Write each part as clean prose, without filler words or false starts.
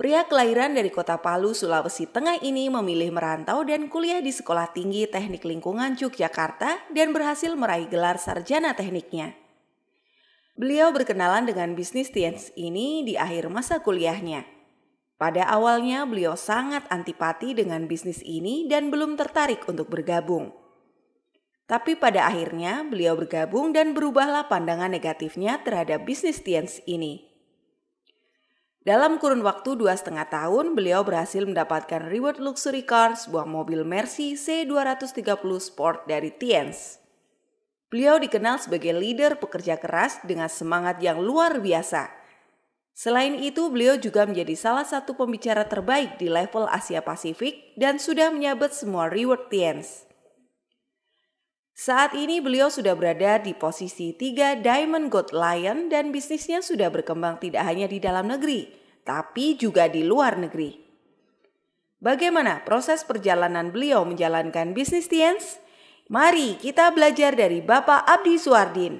Pria kelahiran dari kota Palu, Sulawesi Tengah ini memilih merantau dan kuliah di Sekolah Tinggi Teknik Lingkungan Yogyakarta dan berhasil meraih gelar sarjana tekniknya. Beliau berkenalan dengan bisnis TNS ini di akhir masa kuliahnya. Pada awalnya beliau sangat antipati dengan bisnis ini dan belum tertarik untuk bergabung. Tapi pada akhirnya beliau bergabung dan berubahlah pandangan negatifnya terhadap bisnis TNS ini. Dalam kurun waktu 2,5 tahun, beliau berhasil mendapatkan reward luxury car, sebuah mobil Mercy C230 Sport dari TNS. Beliau dikenal sebagai leader pekerja keras dengan semangat yang luar biasa. Selain itu, beliau juga menjadi salah satu pembicara terbaik di level Asia Pasifik dan sudah menyabet semua reward TNS. Saat ini beliau sudah berada di posisi 3 Diamond Gold Lion dan bisnisnya sudah berkembang tidak hanya di dalam negeri, tapi juga di luar negeri. Bagaimana proses perjalanan beliau menjalankan bisnis TNS? Mari kita belajar dari Bapak Abdi Suardin.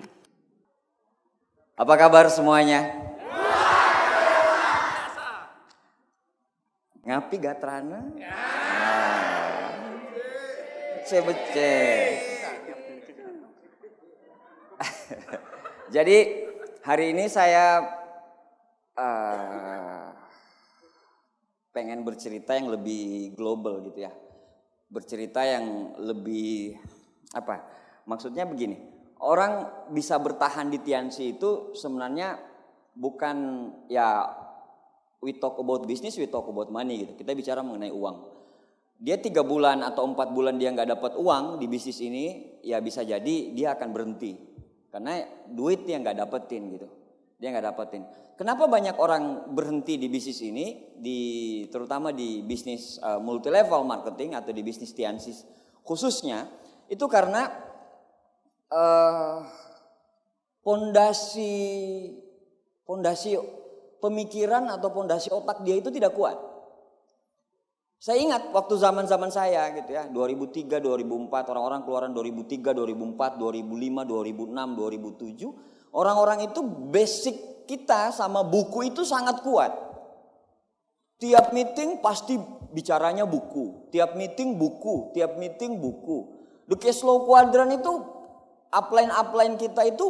Apa kabar semuanya? Ngapi gatrana? Bece. Jadi hari ini saya pengen bercerita yang lebih global gitu ya. Bercerita yang lebih maksudnya begini. Orang bisa bertahan di Tiansi itu sebenarnya bukan ya we talk about business, we talk about money gitu. Kita bicara mengenai uang. Dia 3 bulan atau 4 bulan dia nggak dapat uang di bisnis ini, ya bisa jadi dia akan berhenti. Karena duit dia nggak dapetin gitu. Dia nggak dapetin. Kenapa banyak orang berhenti di bisnis ini, terutama di bisnis multi level marketing atau di bisnis Tiansi khususnya, itu karena pondasi pemikiran atau pondasi otak dia itu tidak kuat. Saya ingat waktu zaman-zaman saya gitu ya, 2003, 2004, orang-orang keluaran 2003, 2004, 2005, 2006, 2007, orang-orang itu basic kita sama buku itu sangat kuat. Tiap meeting pasti bicaranya buku, tiap meeting buku, tiap meeting buku. The Cash Flow Quadrant itu upline kita itu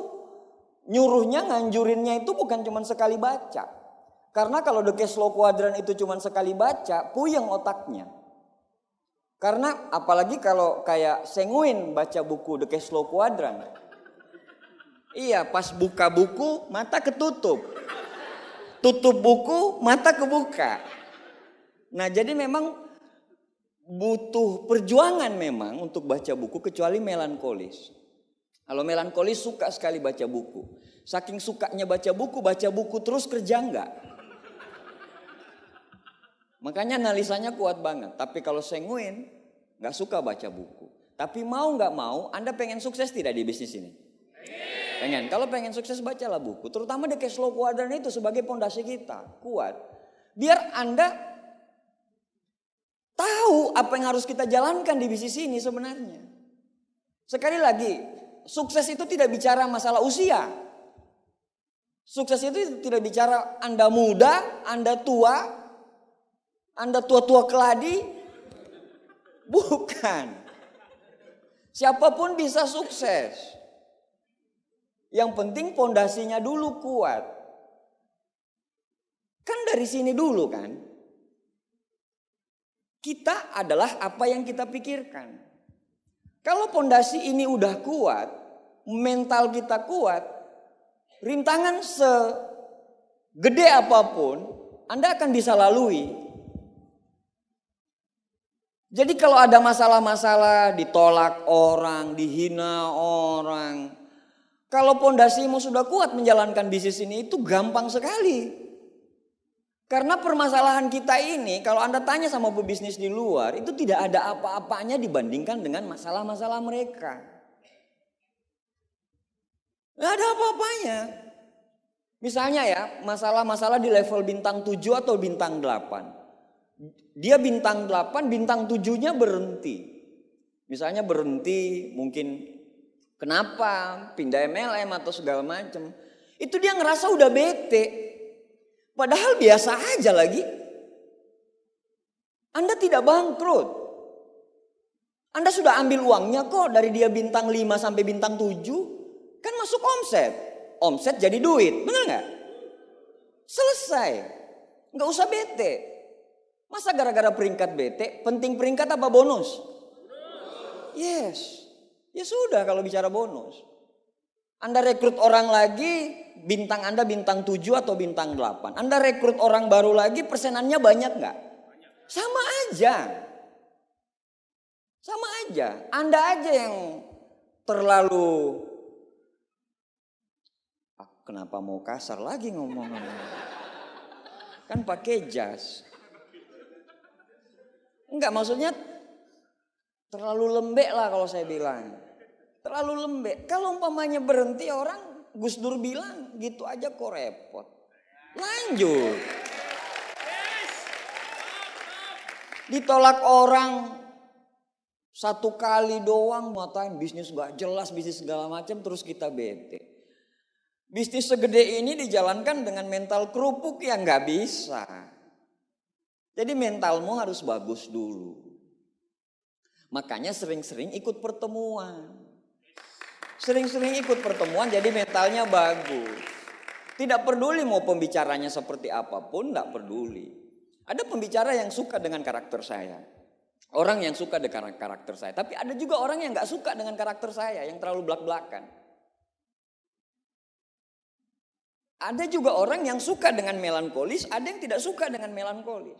nyuruhnya, nganjurinnya itu bukan cuma sekali baca. Karena kalau The Cash Flow Quadrant itu cuma sekali baca, puyeng otaknya. Karena apalagi kalau kayak Senguin baca buku The Cash Flow Quadrant. Iya, pas buka buku mata ketutup. Tutup buku mata kebuka. Nah, jadi memang butuh perjuangan memang untuk baca buku kecuali melankolis. Kalau melankolis suka sekali baca buku. Saking sukanya baca buku terus kerja enggak. Makanya analisanya kuat banget. Tapi kalau Senguin enggak suka baca buku. Tapi mau enggak mau, Anda pengen sukses tidak di bisnis ini? Pengen. Kalau pengen sukses bacalah buku. Terutama The Cash Flow Quadrant itu sebagai pondasi kita. Kuat. Biar Anda tahu apa yang harus kita jalankan di bisnis ini sebenarnya. Sekali lagi, sukses itu tidak bicara masalah usia. Sukses itu tidak bicara Anda muda, Anda tua keladi. Bukan. Siapapun bisa sukses. Yang penting pondasinya dulu kuat. Kan dari sini dulu kan. Kita adalah apa yang kita pikirkan. Kalau pondasi ini udah kuat, mental kita kuat, rintangan segede apapun, Anda akan bisa lalui. Jadi kalau ada masalah-masalah, ditolak orang, dihina orang, kalau pondasimu sudah kuat menjalankan bisnis ini itu gampang sekali. Karena permasalahan kita ini kalau Anda tanya sama pebisnis di luar itu tidak ada apa-apanya dibandingkan dengan masalah-masalah mereka. Tidak ada apa-apanya. Misalnya ya masalah-masalah di level bintang 7 atau bintang 8. Dia bintang 8, bintang 7-nya berhenti. Misalnya berhenti mungkin kenapa pindah MLM atau segala macam. Itu dia ngerasa udah bete. Padahal biasa aja lagi. Anda tidak bangkrut. Anda sudah ambil uangnya kok dari dia bintang 5 sampai bintang 7. Kan masuk omset. Omset jadi duit, bener gak? Selesai. Gak usah bete. Masa gara-gara peringkat bete, penting peringkat apa bonus? Yes. Ya sudah kalau bicara bonus. Anda rekrut orang lagi, bintang Anda bintang 7 atau bintang 8. Anda rekrut orang baru lagi, persenannya banyak gak? Sama aja. Sama aja. Anda aja yang terlalu... Kenapa mau kasar lagi ngomong-ngomong? Kan pakai jas. Enggak, maksudnya terlalu lembek lah kalau saya bilang. Terlalu lembek. Kalau umpamanya berhenti orang, Gus Dur bilang gitu aja kok repot. Lanjut. Ditolak orang satu kali doang, ngatain bisnis gak jelas, bisnis segala macam, terus kita bete. Bisnis segede ini dijalankan dengan mental kerupuk yang gak bisa. Jadi mentalmu harus bagus dulu. Makanya sering-sering ikut pertemuan. Sering-sering ikut pertemuan jadi mentalnya bagus. Tidak peduli mau pembicaranya seperti apapun, tidak peduli. Ada pembicara yang suka dengan karakter saya. Orang yang suka dengan karakter saya. Tapi ada juga orang yang gak suka dengan karakter saya, yang terlalu belak-belakan. Ada juga orang yang suka dengan melankolis, ada yang tidak suka dengan melankolis.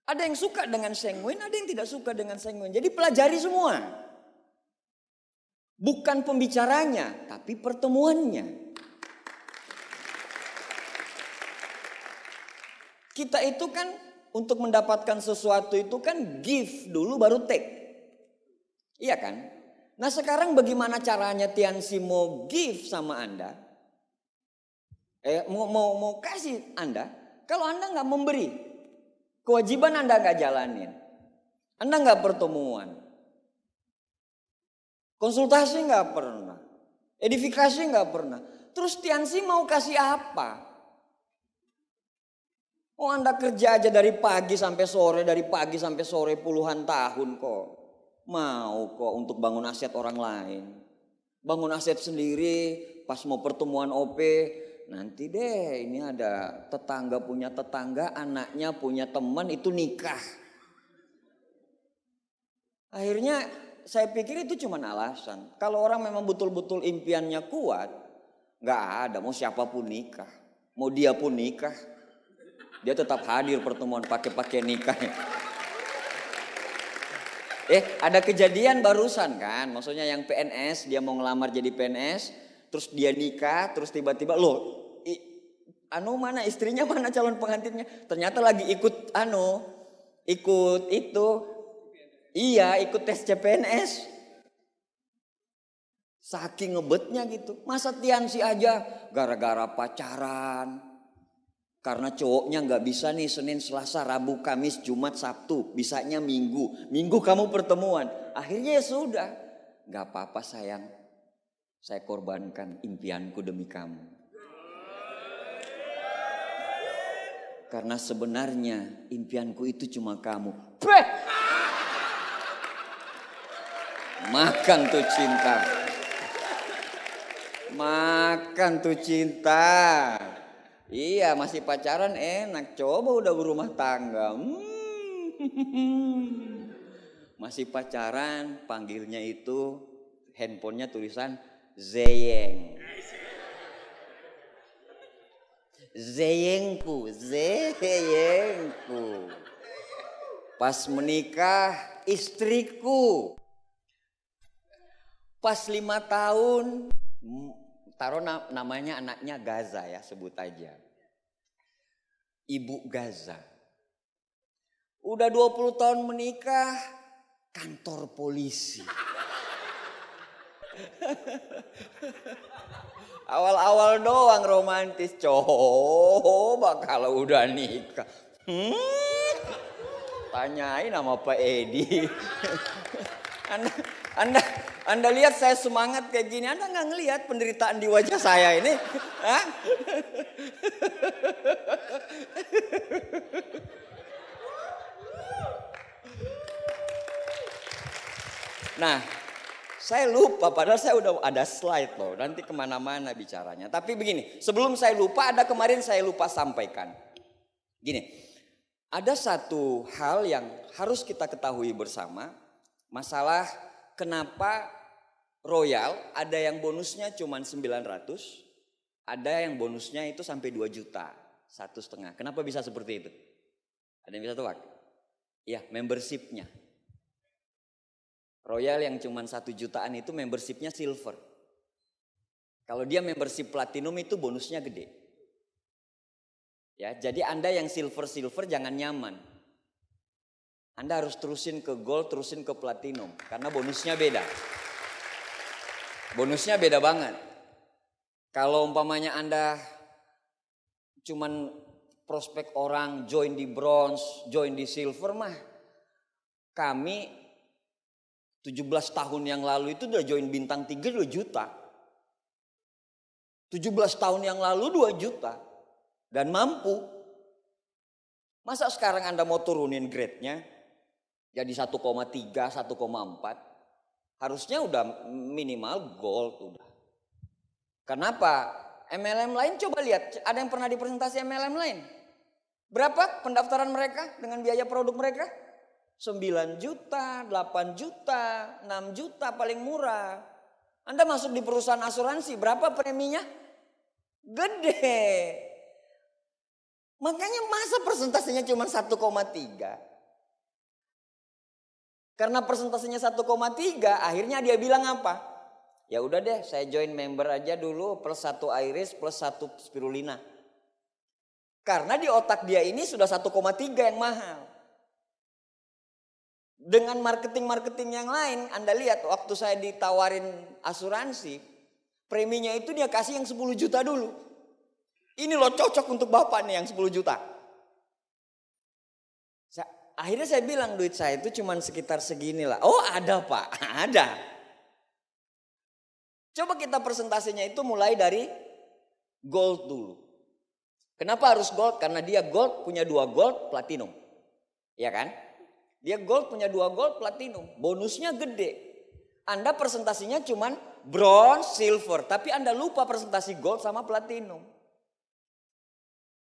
Ada yang suka dengan sanguin, ada yang tidak suka dengan sanguin. Jadi pelajari semua. Bukan pembicaranya, tapi pertemuannya. Kita itu kan untuk mendapatkan sesuatu itu kan give dulu baru take. Iya kan? Nah sekarang bagaimana caranya Tiansi mau give sama Anda? Mau kasih Anda, kalau Anda nggak memberi, kewajiban Anda nggak jalanin, Anda nggak pertemuan, konsultasi nggak pernah, edifikasi nggak pernah, terus Tiansi mau kasih apa? Oh Anda kerja aja dari pagi sampai sore puluhan tahun kok, mau kok untuk bangun aset orang lain, bangun aset sendiri, pas mau pertemuan OP. Nanti deh ini ada tetangga punya tetangga, anaknya punya teman itu nikah. Akhirnya saya pikir itu cuma alasan. Kalau orang memang betul-betul impiannya kuat, gak ada mau siapapun nikah. Mau dia pun nikah. Dia tetap hadir pertemuan pakai nikah. Ada kejadian barusan kan. Maksudnya yang PNS, dia mau ngelamar jadi PNS. Terus dia nikah, terus tiba-tiba mana istrinya mana calon pengantinnya? Ternyata lagi ikut ikut tes CPNS. Saking ngebetnya gitu. Masa Tiansi aja gara-gara pacaran. Karena cowoknya nggak bisa nih Senin, Selasa, Rabu, Kamis, Jumat, Sabtu. Bisanya Minggu. Minggu kamu pertemuan. Akhirnya ya sudah. Nggak apa-apa sayang. Saya korbankan impianku demi kamu. Karena sebenarnya impianku itu cuma kamu. Makan tuh cinta. Makan tuh cinta. Iya masih pacaran enak. Coba udah berumah tangga. Masih pacaran panggilnya itu handphonenya tulisan Zeyeng. Zeyengku. Pas menikah istriku. Pas 5 tahun, taruh namanya anaknya Gaza ya, sebut aja. Ibu Gaza. Udah 20 tahun menikah, kantor polisi. Awal-awal doang romantis, coba kalau udah nikah. Tanyain sama Pak Edi. Anda lihat saya semangat kayak gini, Anda nggak ngelihat penderitaan di wajah saya ini? Hah? Nah, saya lupa padahal saya udah ada slide loh. Nanti kemana-mana bicaranya. Tapi begini, sebelum saya lupa ada kemarin saya lupa sampaikan. Gini, ada satu hal yang harus kita ketahui bersama. Masalah kenapa Royal ada yang bonusnya cuma 900. Ada yang bonusnya itu sampai 2 juta. 1,5. Kenapa bisa seperti itu? Ada yang bisa tebak? Ya, membershipnya. Royal yang cuma 1 jutaan itu membershipnya silver. Kalau dia membership platinum itu bonusnya gede. Ya, jadi Anda yang silver jangan nyaman. Anda harus terusin ke gold, terusin ke platinum. Karena bonusnya beda. Bonusnya beda banget. Kalau umpamanya Anda cuman prospek orang join di bronze, join di silver mah. Kami 17 tahun yang lalu itu udah join bintang 3 2 juta. 17 tahun yang lalu 2 juta. Dan mampu. Masa sekarang Anda mau turunin grade-nya jadi 1,3, 1,4. Harusnya udah minimal gold udah. Kenapa? MLM lain coba lihat. Ada yang pernah dipresentasi MLM lain? Berapa pendaftaran mereka dengan biaya produk mereka? 9 juta, 8 juta, 6 juta paling murah. Anda masuk di perusahaan asuransi, berapa preminya? Gede. Makanya masa persentasenya cuma 1,3? Karena persentasenya 1,3, akhirnya dia bilang apa? Ya udah deh, saya join member aja dulu plus 1 iris plus 1 spirulina. Karena di otak dia ini sudah 1,3 yang mahal. Dengan marketing-marketing yang lain, Anda lihat waktu saya ditawarin asuransi, preminya itu dia kasih yang 10 juta dulu. Ini loh cocok untuk Bapak nih yang 10 juta. Akhirnya saya bilang duit saya itu cuma sekitar segini lah. Oh ada Pak, ada. Coba kita presentasinya itu mulai dari gold dulu. Kenapa harus gold? Karena dia gold punya 2 gold platinum. Ya kan? Dia gold punya 2 gold platinum. Bonusnya gede. Anda presentasinya cuman bronze, silver. Tapi Anda lupa presentasi gold sama platinum.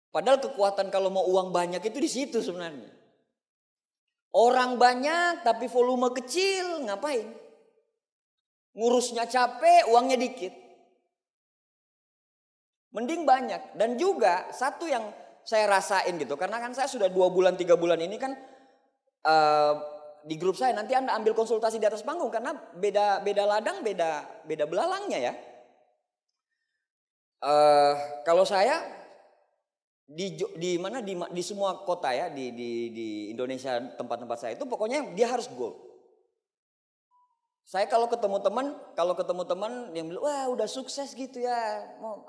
Padahal kekuatan kalau mau uang banyak itu di situ sebenarnya. Orang banyak tapi volume kecil ngapain? Ngurusnya capek, uangnya dikit. Mending banyak. Dan juga satu yang saya rasain gitu. Karena kan saya sudah 2 bulan, 3 bulan ini kan di grup saya. Nanti Anda ambil konsultasi di atas panggung. Karena beda ladang, beda belalangnya ya. Kalau saya di semua kota ya. Di Indonesia tempat-tempat saya itu pokoknya dia harus gold. Saya kalau ketemu teman yang bilang, wah udah sukses gitu ya, mau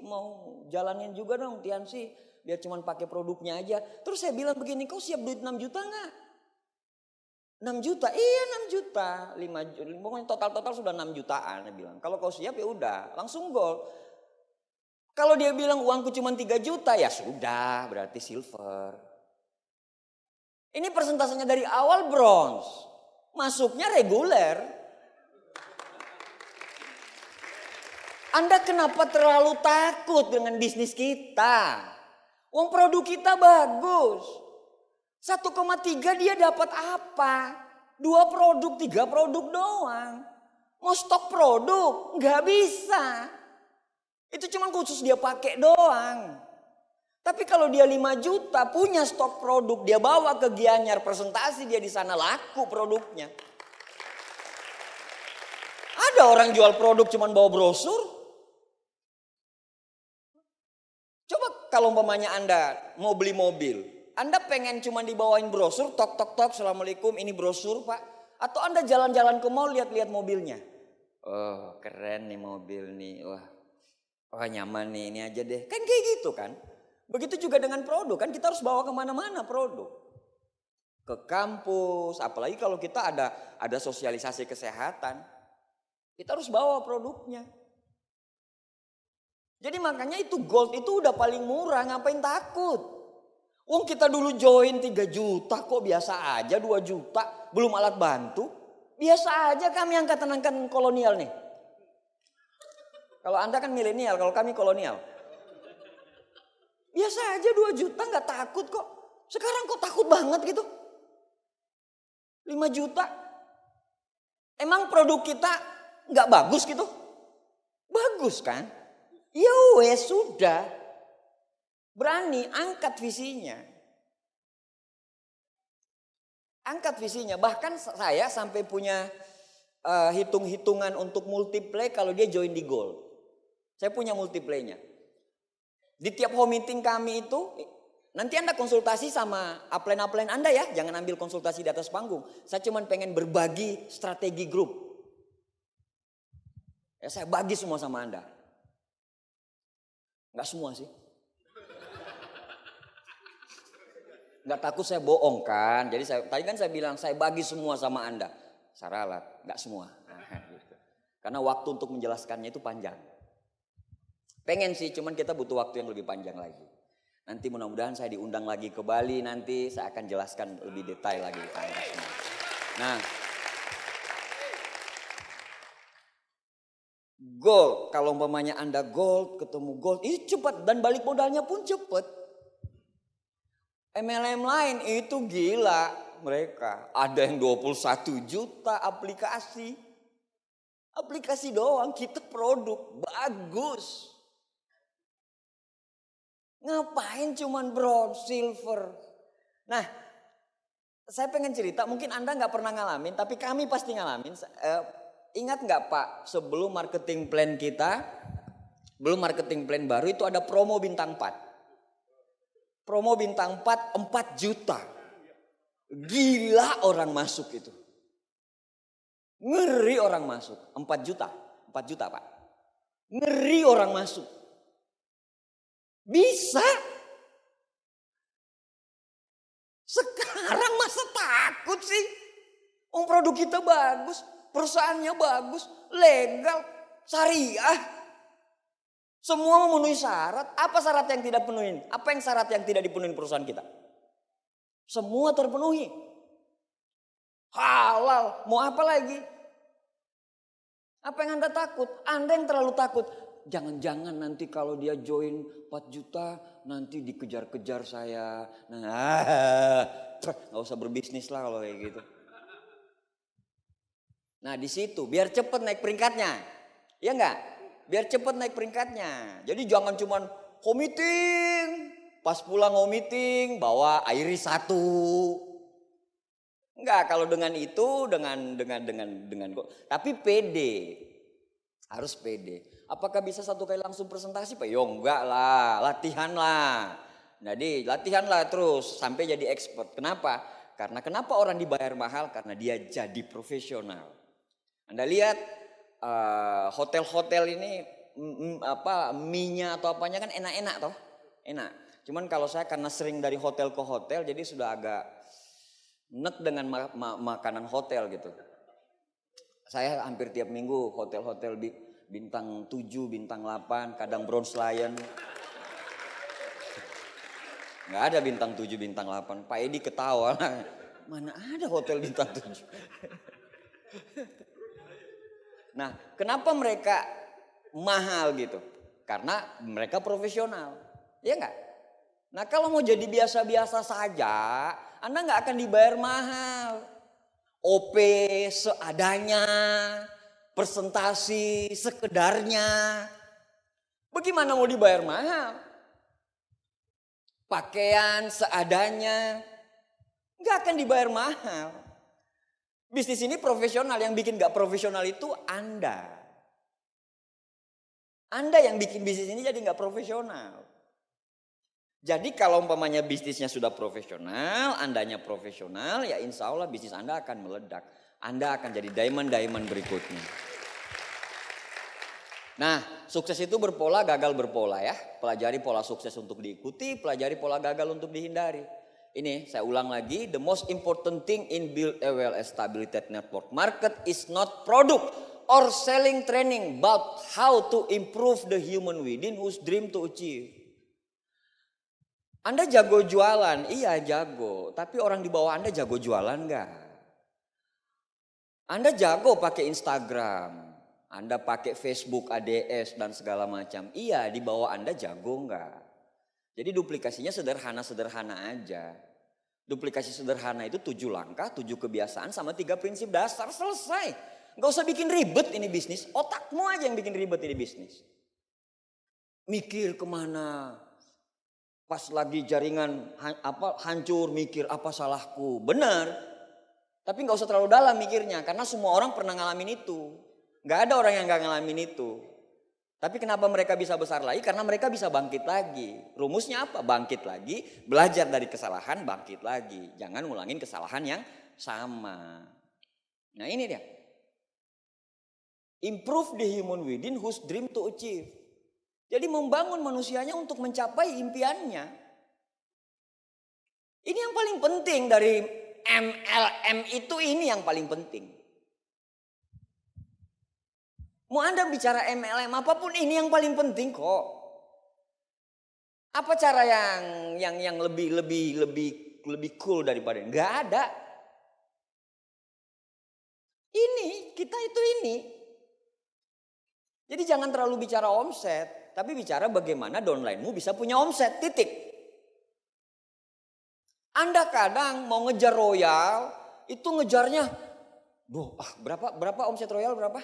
mau jalanin juga dong Tiansi, biar cuman pakai produknya aja. Terus saya bilang begini, kau siap duit 6 juta nggak? 6 juta, iya 6 juta, 5 juta, pokoknya total sudah 6 jutaan. Dia bilang, kalau kau siap ya udah, langsung gold. Kalau dia bilang uangku cuma 3 juta, ya sudah, berarti silver. Ini persentasenya dari awal bronze. Masuknya reguler. Anda kenapa terlalu takut dengan bisnis kita? Uang produk kita bagus. 1,3 dia dapat apa? 2 produk, 3 produk doang. Mau stok produk? Nggak bisa. Itu cuma khusus dia pakai doang. Tapi kalau dia 5 juta punya stok produk, dia bawa ke Gianyar presentasi, dia di sana laku produknya. Ada orang jual produk cuman bawa brosur. Coba kalau umpamanya Anda mau beli mobil, Anda pengen cuman dibawain brosur, tok tok tok, assalamualaikum, ini brosur Pak. Atau Anda jalan-jalan ke mall lihat-lihat mobilnya. Oh keren nih mobil nih, wah nyaman nih, ini aja deh. Kan kayak gitu kan. Begitu juga dengan produk, kan kita harus bawa kemana-mana produk. Ke kampus, apalagi kalau kita ada sosialisasi kesehatan. Kita harus bawa produknya. Jadi makanya itu gold itu udah paling murah, ngapain takut. Kita dulu join 3 juta kok biasa aja, 2 juta, belum alat bantu. Biasa aja kami angkatan-angkatan kolonial nih. Kalau Anda kan milenial, kalau kami kolonial. Biasa aja 2 juta nggak takut kok. Sekarang kok takut banget gitu. 5 juta. Emang produk kita nggak bagus gitu? Bagus kan? Ya wes sudah. Berani angkat visinya. Angkat visinya. Bahkan saya sampai punya hitung-hitungan untuk multiplay kalau dia join di Gold. Saya punya multiplaynya. Di tiap home meeting kami itu, nanti Anda konsultasi sama upline-upline Anda ya. Jangan ambil konsultasi di atas panggung. Saya cuma pengen berbagi strategi grup. Ya, saya bagi semua sama Anda. Enggak semua sih. Enggak takut saya bohong kan. Jadi tadi kan saya bilang saya bagi semua sama Anda. Saya ralat, enggak semua. Gitu. Karena waktu untuk menjelaskannya itu panjang. Pengen sih, cuman kita butuh waktu yang lebih panjang lagi. Nanti mudah-mudahan saya diundang lagi ke Bali, nanti saya akan jelaskan lebih detail lagi. Nah, gold, kalau umpamanya Anda gold, ketemu gold, itu cepat dan balik modalnya pun cepat. MLM lain itu gila mereka. Ada yang 21 juta aplikasi. Aplikasi doang, kita produk, bagus. Ngapain cuman bronze, silver. Nah, saya pengen cerita, mungkin Anda nggak pernah ngalamin, tapi kami pasti ngalamin. Ingat nggak Pak, sebelum marketing plan kita, belum marketing plan baru itu ada promo bintang 4. Promo bintang 4, 4 juta. Gila orang masuk itu. Ngeri orang masuk, 4 juta. 4 juta Pak. Ngeri orang masuk. Bisa. Sekarang masa takut sih? Produk kita bagus, perusahaannya bagus, legal, syariah. Semua memenuhi syarat. Apa syarat yang tidak penuhin? Apa yang syarat yang tidak dipenuhi perusahaan kita? Semua terpenuhi. Halal, mau apa lagi? Apa yang Anda takut? Anda yang terlalu takut. Jangan-jangan nanti kalau dia join 4 juta nanti dikejar-kejar saya. Nah, gak usah berbisnis lah kalau kayak gitu. Nah di situ biar cepet naik peringkatnya. Ya enggak? Biar cepet naik peringkatnya. Jadi jangan cuman home meeting. Pas pulang home meeting bawa Iris 1. Enggak, kalau dengan itu dengan tapi pede. Harus pede. Apakah bisa satu kali langsung presentasi Pak? Yo enggak lah, latihan lah. Jadi latihan lah terus sampai jadi expert. Kenapa? Karena kenapa orang dibayar mahal? Karena dia jadi profesional. Anda lihat hotel-hotel ini mie-nya atau apanya kan enak-enak toh? Enak. Cuman kalau saya karena sering dari hotel ke hotel jadi sudah agak nek dengan makanan hotel gitu. Saya hampir tiap minggu hotel-hotel bintang 7, bintang 8, kadang Bronze Lion. Nggak ada bintang 7, bintang 8. Pak Edi ketawa. Mana ada hotel bintang 7. Nah, kenapa mereka mahal gitu? Karena mereka profesional. Ya enggak? Nah, kalau mau jadi biasa-biasa saja, Anda nggak akan dibayar mahal. OP seadanya, presentasi sekedarnya. Bagaimana mau dibayar mahal? Pakaian seadanya, nggak akan dibayar mahal. Bisnis ini profesional, yang bikin nggak profesional itu Anda. Anda yang bikin bisnis ini jadi nggak profesional. Jadi kalau umpamanya bisnisnya sudah profesional, Andanya profesional, ya insya Allah bisnis Anda akan meledak. Anda akan jadi diamond berikutnya. Nah, sukses itu berpola, gagal berpola ya. Pelajari pola sukses untuk diikuti, pelajari pola gagal untuk dihindari. Ini saya ulang lagi, the most important thing in build a well-established network market is not product or selling training, but how to improve the human within whose dream to achieve. Anda jago jualan, iya jago. Tapi orang di bawah Anda jago jualan enggak? Anda jago pakai Instagram, Anda pakai Facebook, ADS dan segala macam. Iya, di bawah Anda jago enggak? Jadi duplikasinya sederhana-sederhana aja. Duplikasi sederhana itu 7 langkah, 7 kebiasaan sama 3 prinsip dasar, selesai. Enggak usah bikin ribet ini bisnis, otakmu aja yang bikin ribet ini bisnis. Mikir kemana? Pas lagi jaringan hancur, mikir apa salahku. Benar. Tapi gak usah terlalu dalam mikirnya. Karena semua orang pernah ngalamin itu. Gak ada orang yang gak ngalamin itu. Tapi kenapa mereka bisa besar lagi? Karena mereka bisa bangkit lagi. Rumusnya apa? Bangkit lagi. Belajar dari kesalahan, bangkit lagi. Jangan ngulangin kesalahan yang sama. Nah ini dia. Improve the human within whose dream to achieve. Jadi membangun manusianya untuk mencapai impiannya. Ini yang paling penting dari MLM itu, ini yang paling penting. Mau Anda bicara MLM apapun, ini yang paling penting kok. Apa cara yang lebih cool daripada ini? Enggak ada. Ini, kita itu ini. Jadi jangan terlalu bicara omset, tapi bicara bagaimana downline-mu bisa punya omset, titik. Anda kadang mau ngejar royal, itu ngejarnya, berapa omset royal berapa?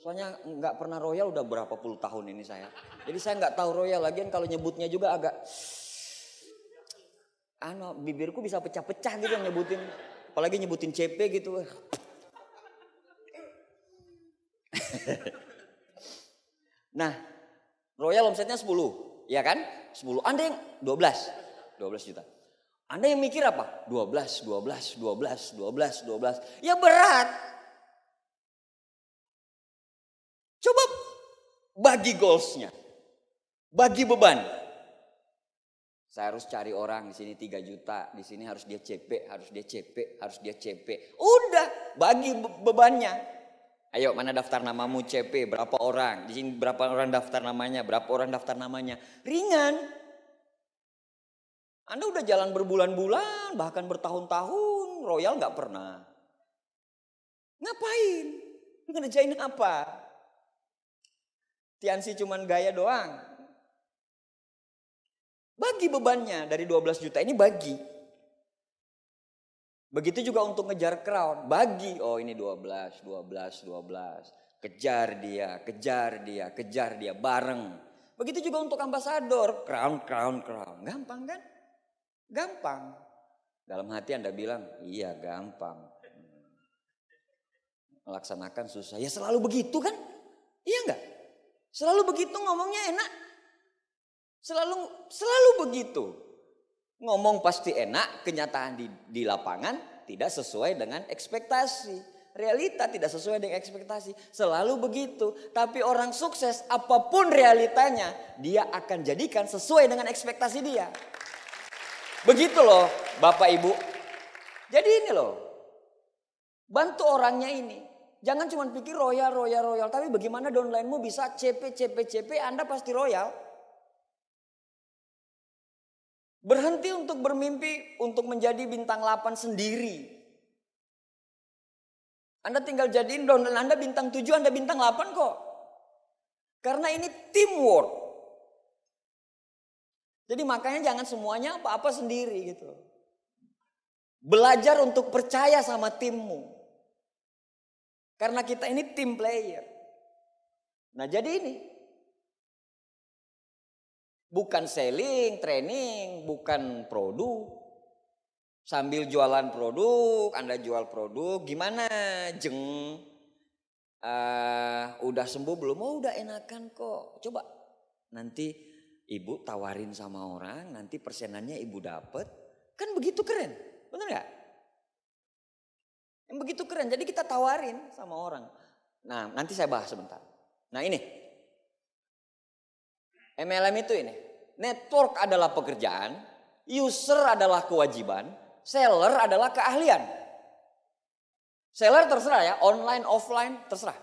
Soalnya nggak pernah royal udah berapa puluh tahun ini saya. Jadi saya nggak tahu royal, lagian kalau nyebutnya juga agak, bibirku bisa pecah-pecah gitu nyebutin, apalagi nyebutin CP gitu. Nah, royal omsetnya 10, ya kan? 10, Anda yang 12 juta. Anda yang mikir apa? 12. Ya berat. Coba bagi goalsnya. Bagi beban. Saya harus cari orang di sini 3 juta, di sini harus dia CP, harus dia CP. Udah, bagi bebannya. Ayo, mana daftar namamu CP, berapa orang? Di sini berapa orang daftar namanya, berapa orang daftar namanya. Ringan. Anda udah jalan berbulan-bulan, bahkan bertahun-tahun, royal gak pernah. Ngapain? Ngerjain apa? Tiansi cuman gaya doang. Bagi bebannya, dari 12 juta ini bagi. Begitu juga untuk ngejar crown, bagi. Oh ini 12. Kejar dia, bareng. Begitu juga untuk ambasador, crown. Gampang kan? Gampang. Dalam hati Anda bilang, iya gampang. Melaksanakan susah. Ya selalu begitu kan? Iya enggak? Selalu begitu ngomongnya enak. Selalu begitu. Ngomong pasti enak, kenyataan di lapangan tidak sesuai dengan ekspektasi. Realita tidak sesuai dengan ekspektasi. Selalu begitu. Tapi orang sukses apapun realitanya, dia akan jadikan sesuai dengan ekspektasi dia. Begitu loh Bapak Ibu. Jadi ini loh. Bantu orangnya ini. Jangan cuma pikir royal. Tapi bagaimana downline-mu bisa CP, Anda pasti royal. Berhenti untuk bermimpi untuk menjadi bintang 8 sendiri. Anda tinggal jadiin downline Anda bintang 7, Anda bintang 8 kok. Karena ini teamwork. Jadi makanya jangan semuanya apa-apa sendiri gitu. Belajar untuk percaya sama timmu. Karena kita ini team player. Nah jadi ini. Bukan selling, training, bukan produk. Sambil jualan produk, Anda jual produk. Gimana jeng? Udah sembuh belum? Oh udah enakan kok. Coba nanti Ibu tawarin sama orang, nanti persenannya Ibu dapet. Kan begitu keren, bener gak? Yang begitu keren, jadi kita tawarin sama orang. Nah nanti saya bahas sebentar. Nah ini, MLM itu ini. Network adalah pekerjaan, user adalah kewajiban, seller adalah keahlian. Seller terserah ya, online, offline, terserah.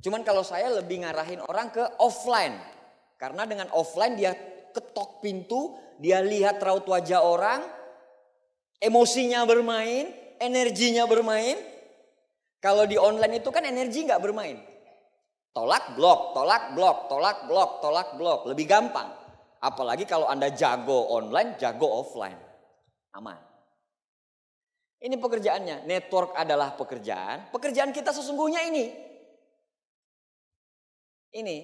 Cuman kalau saya lebih ngarahin orang ke offline. Karena dengan offline dia ketok pintu, dia lihat raut wajah orang, emosinya bermain, energinya bermain. Kalau di online itu kan energi nggak bermain. Tolak blok, tolak blok, tolak blok, tolak blok. Lebih gampang. Apalagi kalau Anda jago online, jago offline. Aman. Ini pekerjaannya. Network adalah pekerjaan. Pekerjaan kita sesungguhnya ini. Ini.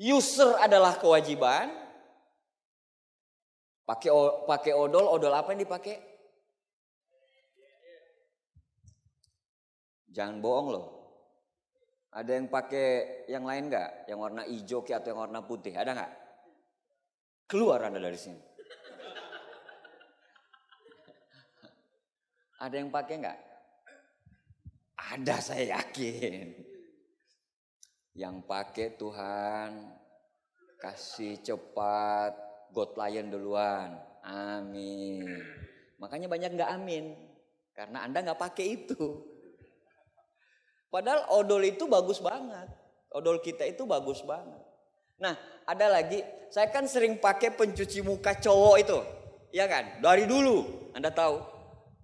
User adalah kewajiban. Pakai odol apa yang dipakai? Jangan bohong loh. Ada yang pakai yang lain nggak? Yang warna hijau atau yang warna putih? Ada nggak? Keluar Anda dari sini. Ada yang pakai nggak? Ada, saya yakin. Yang pakai Tuhan kasih cepat, God Lion duluan. Amin. Makanya banyak nggak amin. Karena Anda nggak pakai itu. Padahal odol itu bagus banget. Odol kita itu bagus banget. Nah, ada lagi. Saya kan sering pakai pencuci muka cowok itu. Ya kan? Dari dulu. Anda tahu.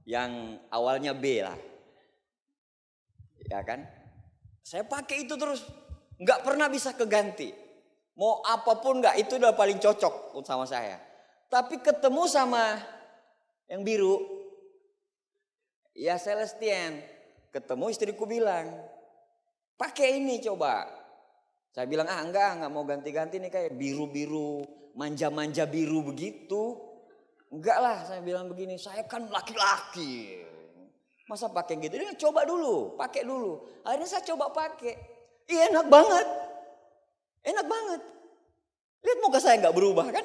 Yang awalnya B lah. Ya kan? Saya pakai itu terus. Nggak pernah bisa keganti. Mau apapun nggak, itu udah paling cocok sama saya. Tapi ketemu sama yang biru. Ya Celestian. Ketemu istriku bilang, pakai ini coba. Saya bilang, enggak mau ganti-ganti nih kayak biru-biru, manja-manja biru begitu. Enggak lah, saya bilang begini, saya kan laki-laki. Masa pakai gitu? Dia coba dulu, pakai dulu. Akhirnya saya coba pakai. Iya enak banget. Enak banget. Lihat muka saya nggak berubah kan?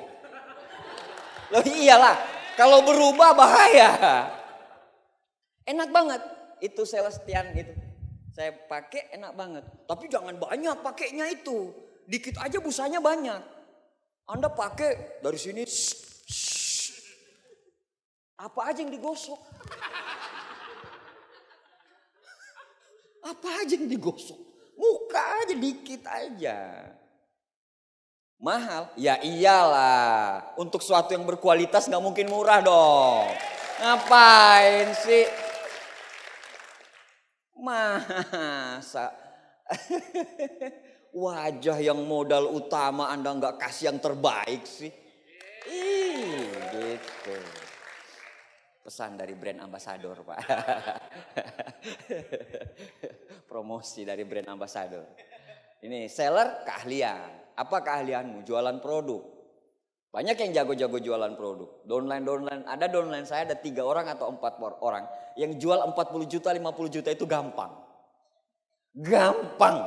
Loh iyalah, kalau berubah bahaya. Enak banget. Itu Celestian itu. Saya pakai enak banget. Tapi jangan banyak pakainya itu. Dikit aja busanya banyak. Anda pakai dari sini. Apa aja yang digosok? Apa aja yang digosok? Muka aja dikit aja. Mahal? Ya iyalah. Untuk sesuatu yang berkualitas gak mungkin murah dong. Ngapain sih? Masa wajah yang modal utama Anda nggak kasih yang terbaik sih? Gitu. Pesan dari brand ambassador, Pak. Promosi dari brand ambassador. Ini seller keahlian. Apa keahlianmu? Jualan produk. Banyak yang jago-jago jualan produk. Downline. Ada downline saya ada 3 orang atau 4 orang. Yang jual 40 juta, 50 juta itu gampang. Gampang.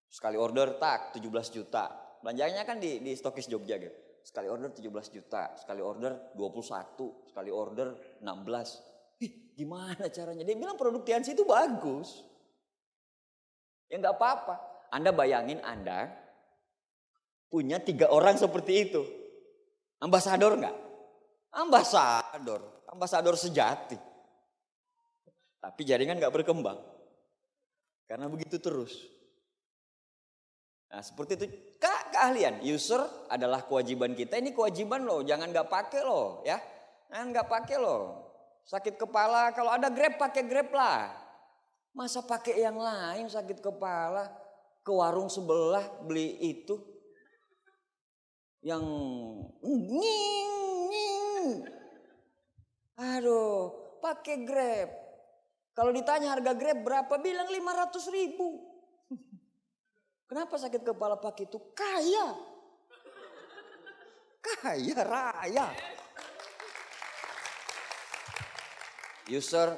Sekali order tak 17 juta. Belanjanya kan di Stokis Jogja gitu. Sekali order 17 juta. Sekali order 21. Sekali order 16. Gimana caranya? Dia bilang produk Tiansi itu bagus. Ya gak apa-apa. Anda bayangin Anda punya 3 orang seperti itu. Ambasador enggak? Ambasador sejati. Tapi jaringan enggak berkembang. Karena begitu terus. Nah seperti itu. Keahlian. User adalah kewajiban kita. Ini kewajiban loh. Jangan enggak pakai loh. Ya. Jangan enggak pakai loh. Sakit kepala. Kalau ada Grab pakai Grab lah. Masa pakai yang lain sakit kepala. Ke warung sebelah beli itu. Yang aduh, pakai Grab. Kalau ditanya harga Grab berapa, bilang 500.000. Kenapa sakit kepala pakai itu? Kaya raya. User,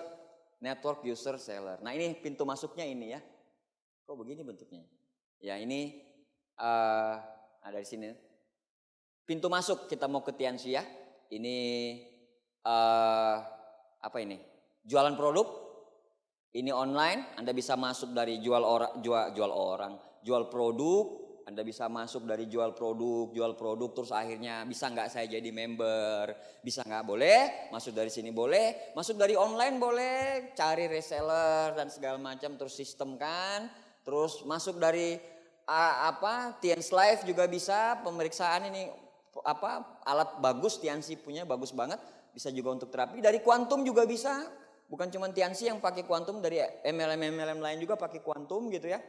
network, user, seller. Nah ini pintu masuknya ini ya. Kok begini bentuknya? Ya ini ada di sini. Pintu masuk kita mau ke Tiansi ya. Ini apa ini? Jualan produk. Ini online. Anda bisa masuk dari jual produk. Anda bisa masuk dari jual produk. Terus akhirnya bisa nggak saya jadi member? Bisa nggak? Boleh. Masuk dari sini boleh. Masuk dari online boleh. Cari reseller dan segala macam. Terus sistem kan. Terus masuk dari Tians Live juga bisa. Pemeriksaan ini. alat bagus, Tianxi punya bagus banget, bisa juga untuk terapi. Dari kuantum juga bisa, bukan cuma Tianxi yang pakai kuantum, dari MLM lain juga pakai kuantum gitu ya.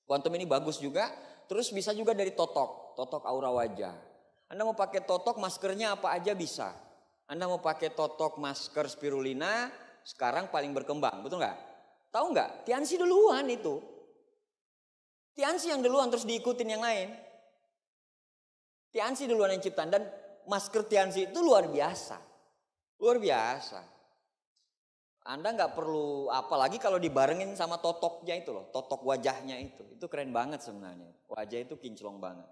Kuantum ini bagus juga. Terus bisa juga dari totok aura wajah. Anda mau pakai totok, maskernya apa aja bisa. Anda mau pakai totok masker spirulina, sekarang paling berkembang, betul nggak? Tahu nggak? Tianxi duluan itu. Tianxi yang duluan, terus diikutin yang lain. Tianxi duluan yang ciptaan, dan masker Tianxi itu luar biasa. Luar biasa. Anda nggak perlu, apalagi kalau dibarengin sama totoknya itu loh, totok wajahnya itu keren banget sebenarnya. Wajah itu kinclong banget.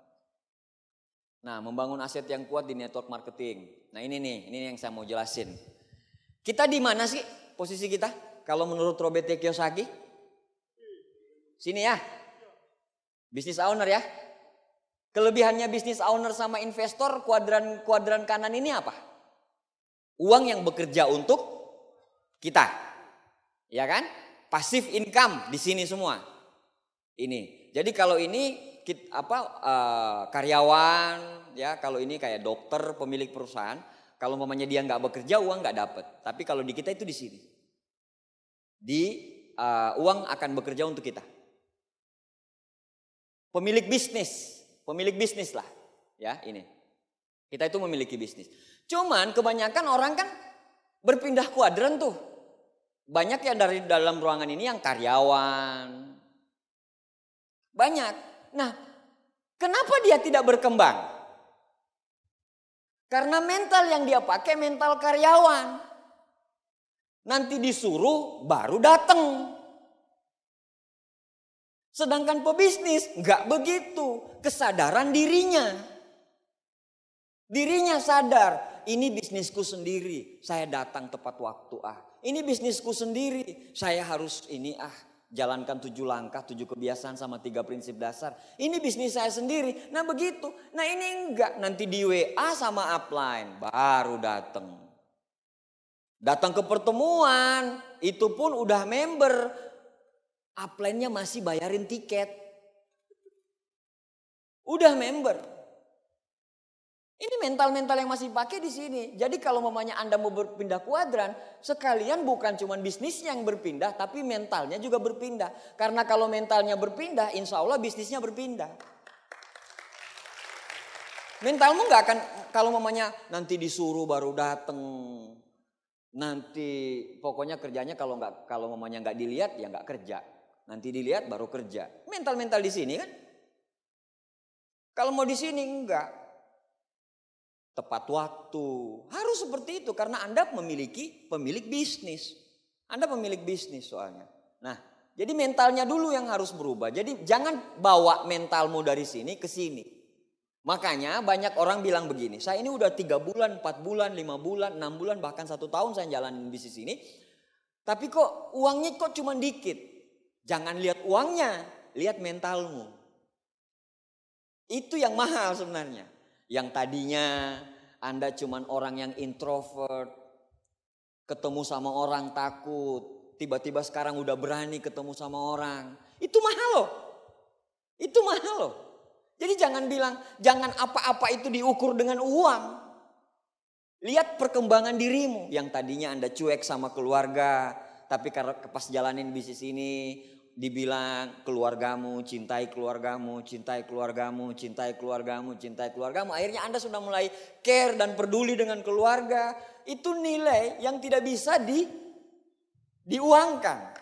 Nah, membangun aset yang kuat di network marketing. Nah ini yang saya mau jelasin. Kita di mana sih posisi kita? Kalau menurut Robert T. Kiyosaki? Sini ya. Business owner ya. Kelebihannya business owner sama investor, kuadran kanan ini apa? Uang yang bekerja untuk kita. Ya kan? Passive income di sini semua. Ini. Jadi kalau ini karyawan ya, kalau ini kayak dokter, pemilik perusahaan, kalau mamanya dia nggak bekerja, uang nggak dapat. Tapi kalau di kita itu di sini. Uang akan bekerja untuk kita. Pemilik bisnis lah, ya ini. Kita itu memiliki bisnis. Cuman kebanyakan orang kan berpindah kuadran tuh. Banyak yang dari dalam ruangan ini yang karyawan. Banyak. Nah, kenapa dia tidak berkembang? Karena mental yang dia pakai mental karyawan. Nanti disuruh baru datang. Sedangkan pebisnis nggak begitu. Kesadaran dirinya. Dirinya sadar, ini bisnisku sendiri. Saya datang tepat waktu Ini bisnisku sendiri. Saya harus jalankan 7 langkah, 7 kebiasaan sama 3 prinsip dasar. Ini bisnis saya sendiri. Nah begitu. Nah ini enggak. Nanti di WA sama upline baru datang. Datang ke pertemuan, itu pun udah member. Upline-nya masih bayarin tiket. Udah member. Ini mental-mental yang masih pakai di sini. Jadi kalau mamanya Anda mau berpindah kuadran, sekalian bukan cuma bisnisnya yang berpindah, tapi mentalnya juga berpindah. Karena kalau mentalnya berpindah, insya Allah bisnisnya berpindah. Mentalmu nggak akan, kalau mamanya nanti disuruh baru datang, nanti pokoknya kerjanya kalau mamanya nggak dilihat ya nggak kerja. Nanti dilihat baru kerja. Mental-mental di sini kan. Kalau mau di sini enggak. Tepat waktu. Harus seperti itu karena Anda pemilik bisnis. Anda pemilik bisnis soalnya. Nah, jadi mentalnya dulu yang harus berubah. Jadi jangan bawa mentalmu dari sini ke sini. Makanya banyak orang bilang begini, saya ini udah 3 bulan, 4 bulan, 5 bulan, 6 bulan, bahkan 1 tahun saya jalanin bisnis ini. Tapi kok uangnya kok cuma dikit. Jangan lihat uangnya, lihat mentalmu. Itu yang mahal sebenarnya. Yang tadinya Anda cuman orang yang introvert, ketemu sama orang takut, tiba-tiba sekarang udah berani ketemu sama orang. Itu mahal loh. Itu mahal loh. Jadi jangan bilang, jangan apa-apa itu diukur dengan uang. Lihat perkembangan dirimu. Yang tadinya Anda cuek sama keluarga, tapi karena pas jalanin bisnis ini, dibilang keluargamu, cintai keluargamu, cintai keluargamu, cintai keluargamu, cintai keluargamu. Akhirnya Anda sudah mulai care dan peduli dengan keluarga. Itu nilai yang tidak bisa diuangkan.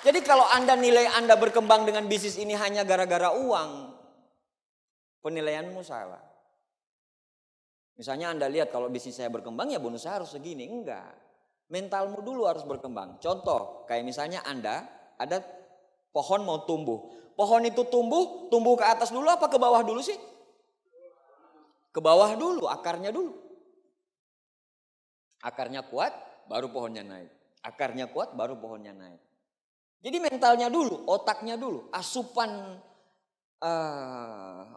Jadi kalau nilai Anda berkembang dengan bisnis ini hanya gara-gara uang, penilaianmu salah. Misalnya Anda lihat kalau bisnis saya berkembang ya bonus saya harus segini. Enggak. Mentalmu dulu harus berkembang. Contoh, kayak misalnya Anda ada pohon mau tumbuh. Pohon itu tumbuh ke atas dulu apa ke bawah dulu sih? Ke bawah dulu, akarnya dulu. Akarnya kuat, baru pohonnya naik. Akarnya kuat, baru pohonnya naik. Jadi mentalnya dulu, otaknya dulu, asupan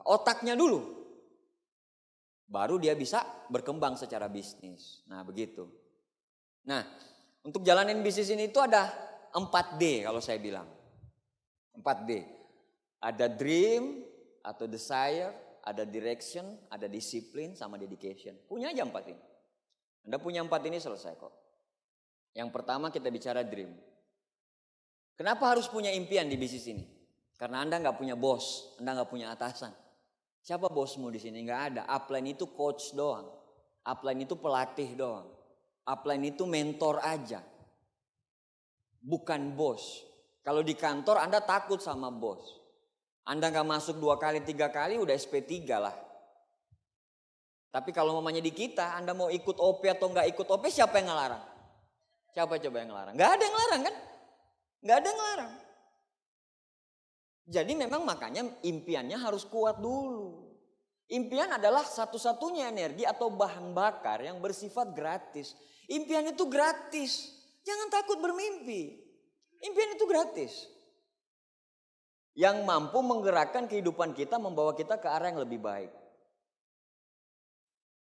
otaknya dulu. Baru dia bisa berkembang secara bisnis. Nah begitu. Nah, untuk jalanin bisnis ini itu ada 4D kalau saya bilang. 4D. Ada dream atau desire, Ada direction, ada disiplin, sama dedication. Punya aja 4 ini. Anda punya 4 ini selesai kok. Yang pertama kita bicara dream. Kenapa harus punya impian di bisnis ini? Karena Anda nggak punya bos, Anda nggak punya atasan. Siapa bosmu di sini? Nggak ada. Upline itu coach doang. Upline itu pelatih doang. Upline itu mentor aja. Bukan bos. Kalau di kantor Anda takut sama bos. Anda nggak masuk 2 kali, 3 kali udah SP3 lah. Tapi kalau mamanya di kita, Anda mau ikut OP atau nggak ikut OP, siapa yang ngelarang? Siapa coba yang ngelarang? Nggak ada yang ngelarang kan? Nggak ada yang ngelarang. Jadi memang makanya impiannya harus kuat dulu. Impian adalah satu-satunya energi atau bahan bakar yang bersifat gratis. Impian itu gratis. Jangan takut bermimpi. Impian itu gratis. Yang mampu menggerakkan kehidupan kita, membawa kita ke arah yang lebih baik.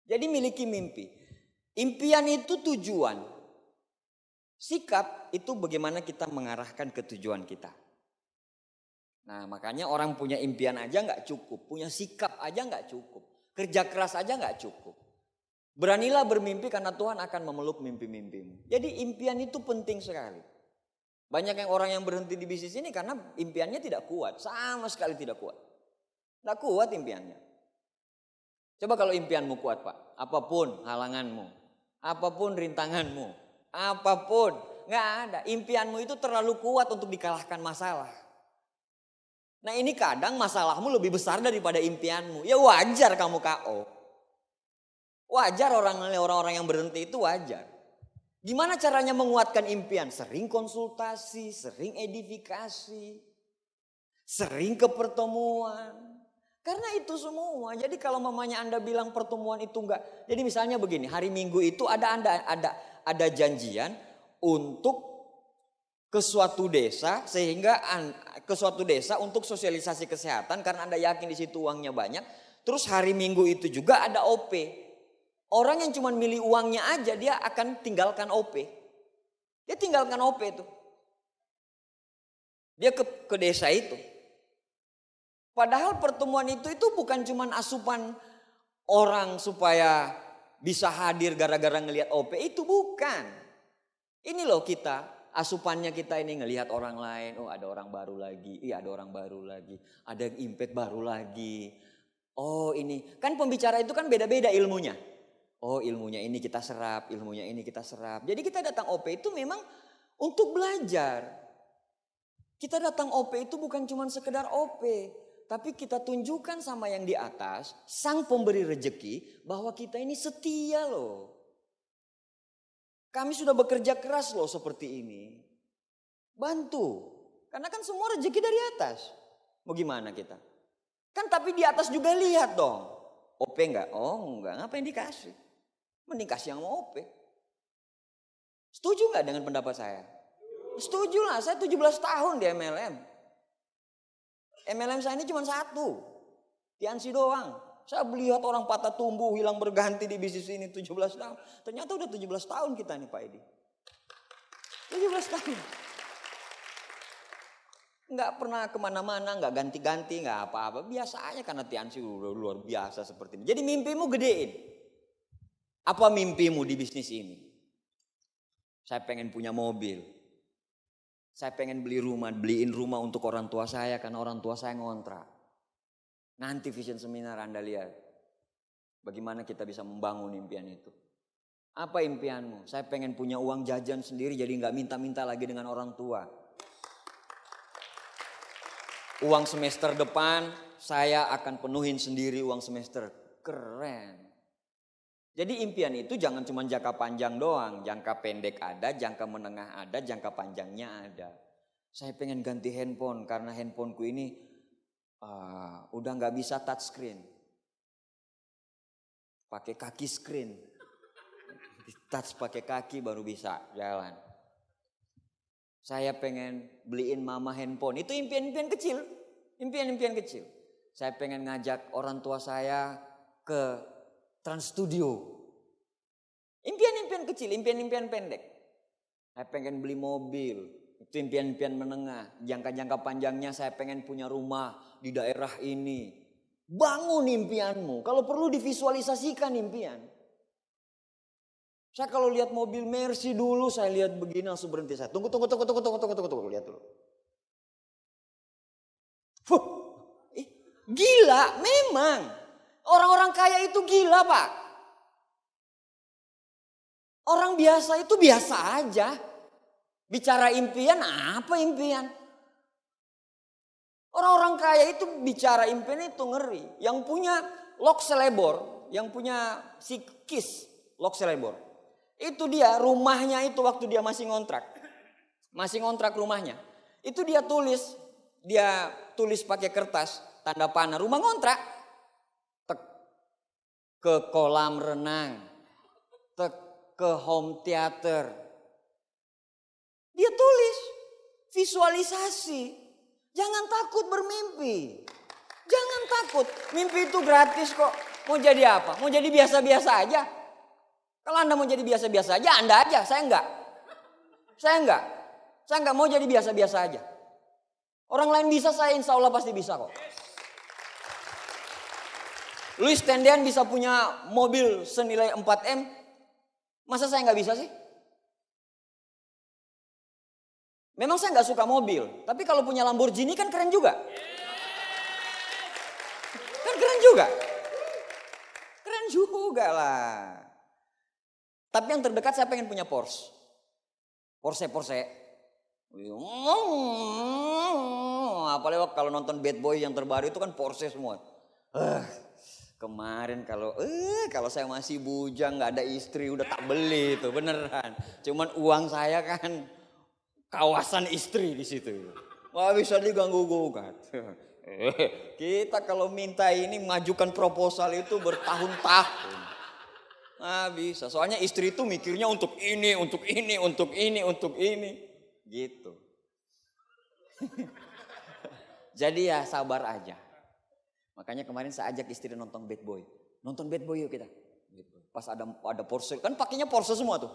Jadi miliki mimpi. Impian itu tujuan. Sikap itu bagaimana kita mengarahkan ke tujuan kita. Nah makanya orang punya impian aja nggak cukup. Punya sikap aja nggak cukup. Kerja keras aja nggak cukup. Beranilah bermimpi karena Tuhan akan memeluk mimpi-mimpimu. Jadi impian itu penting sekali. Banyak orang yang berhenti di bisnis ini karena impiannya tidak kuat. Sama sekali tidak kuat. Tidak kuat impiannya. Coba kalau impianmu kuat Pak. Apapun halanganmu. Apapun rintanganmu. Apapun. Nggak ada. Impianmu itu terlalu kuat untuk dikalahkan masalah. Nah ini kadang masalahmu lebih besar daripada impianmu. Ya wajar kamu KO. Wajar orang-orang yang berhenti itu wajar. Gimana caranya menguatkan impian? Sering konsultasi, sering edifikasi, sering ke pertemuan. Karena itu semua. Jadi kalau mamanya Anda bilang pertemuan itu enggak. Jadi misalnya begini, hari Minggu itu ada janjian untuk ke suatu desa, sehingga ke suatu desa untuk sosialisasi kesehatan karena Anda yakin di situ uangnya banyak. Terus hari Minggu itu juga ada OP. Orang yang cuma milih uangnya aja dia akan tinggalkan OP. Dia tinggalkan OP itu. Dia ke desa itu. Padahal pertemuan itu bukan cuma asupan orang supaya bisa hadir gara-gara ngelihat OP. Itu bukan. Ini loh kita, asupannya kita ini ngelihat orang lain. Oh ada orang baru lagi, iya ada orang baru lagi. Ada impact baru lagi. Oh ini, kan pembicara itu kan beda-beda ilmunya. Oh ilmunya ini kita serap, ilmunya ini kita serap. Jadi kita datang OP itu memang untuk belajar. Kita datang OP itu bukan cuma sekedar OP. Tapi kita tunjukkan sama yang di atas, sang pemberi rejeki, bahwa kita ini setia loh. Kami sudah bekerja keras loh seperti ini. Bantu. Karena kan semua rejeki dari atas. Mau gimana kita? Kan tapi di atas juga lihat dong. OP enggak? Oh enggak, ngapain dikasih? Mending kasih yang mau OP. Setuju nggak dengan pendapat saya? Setuju lah, saya 17 tahun di MLM. MLM saya ini cuma satu. Tiansi doang. Saya melihat orang patah tumbuh, hilang berganti di bisnis ini 17 tahun. Ternyata udah 17 tahun kita nih Pak Edi. 17 tahun. Nggak pernah kemana-mana, nggak ganti-ganti, nggak apa-apa. Biasa aja karena Tiansi udah luar biasa seperti ini. Jadi mimpimu gedein. Apa mimpimu di bisnis ini? Saya pengen punya mobil. Saya pengen beliin rumah untuk orang tua saya karena orang tua saya ngontrak. Nanti vision seminar Anda lihat. Bagaimana kita bisa membangun impian itu. Apa impianmu? Saya pengen punya uang jajan sendiri jadi nggak minta-minta lagi dengan orang tua. Uang semester depan saya akan penuhin sendiri uang semester. Keren. Jadi impian itu jangan cuma jangka panjang doang. Jangka pendek ada, jangka menengah ada, jangka panjangnya ada. Saya pengen ganti handphone karena handphoneku ini udah nggak bisa touch screen. Pakai kaki screen. Touch pakai kaki baru bisa jalan. Saya pengen beliin mama handphone. Itu impian-impian kecil. Impian-impian kecil. Saya pengen ngajak orang tua saya ke Trans Studio. Impian-impian kecil, impian-impian pendek. Saya pengen beli mobil. Itu impian-impian menengah. Jangka-jangka panjangnya saya pengen punya rumah di daerah ini. Bangun impianmu. Kalau perlu divisualisasikan impian. Saya kalau lihat mobil Mercy dulu, saya lihat begini langsung berhenti. Saya tunggu. Lihat dulu. Gila memang. Orang-orang kaya itu gila Pak. Orang biasa itu biasa aja. Bicara impian, apa impian? Orang-orang kaya itu bicara impian itu ngeri. Yang punya Lok Selebor, yang punya si Kis Lok Selebor. Itu dia rumahnya itu waktu dia masih ngontrak. Masih ngontrak rumahnya. Itu dia tulis pakai kertas, tanda panah, rumah ngontrak. Tek, ke kolam renang. Tek, ke home theater. Dia tulis, visualisasi. Jangan takut bermimpi. Jangan takut, mimpi itu gratis kok. Mau jadi apa? Mau jadi biasa-biasa aja. Kalau Anda mau jadi biasa-biasa aja, Anda aja, saya enggak. Saya enggak mau jadi biasa-biasa aja. Orang lain bisa, saya insya Allah pasti bisa kok. Luis Tendean bisa punya mobil senilai 4M. Masa saya nggak bisa sih? Memang saya nggak suka mobil. Tapi kalau punya Lamborghini kan keren juga. Kan keren juga. Keren juga lah. Tapi yang terdekat saya pengen punya Porsche. Porsche. Apalagi kalau nonton Bad Boy yang terbaru itu kan Porsche semua. Kemarin kalau saya masih bujang nggak ada istri udah tak beli itu beneran. Cuman uang saya kan kawasan istri di situ. Nggak bisa diganggu gugat. Kita kalau minta ini majukan proposal itu bertahun-tahun. Nah bisa, soalnya istri itu mikirnya untuk ini. Gitu. Jadi ya sabar aja. Makanya kemarin saya ajak istri nonton Bad Boy. Nonton Bad Boy yuk kita. Pas ada Porsche, kan pakainya Porsche semua tuh.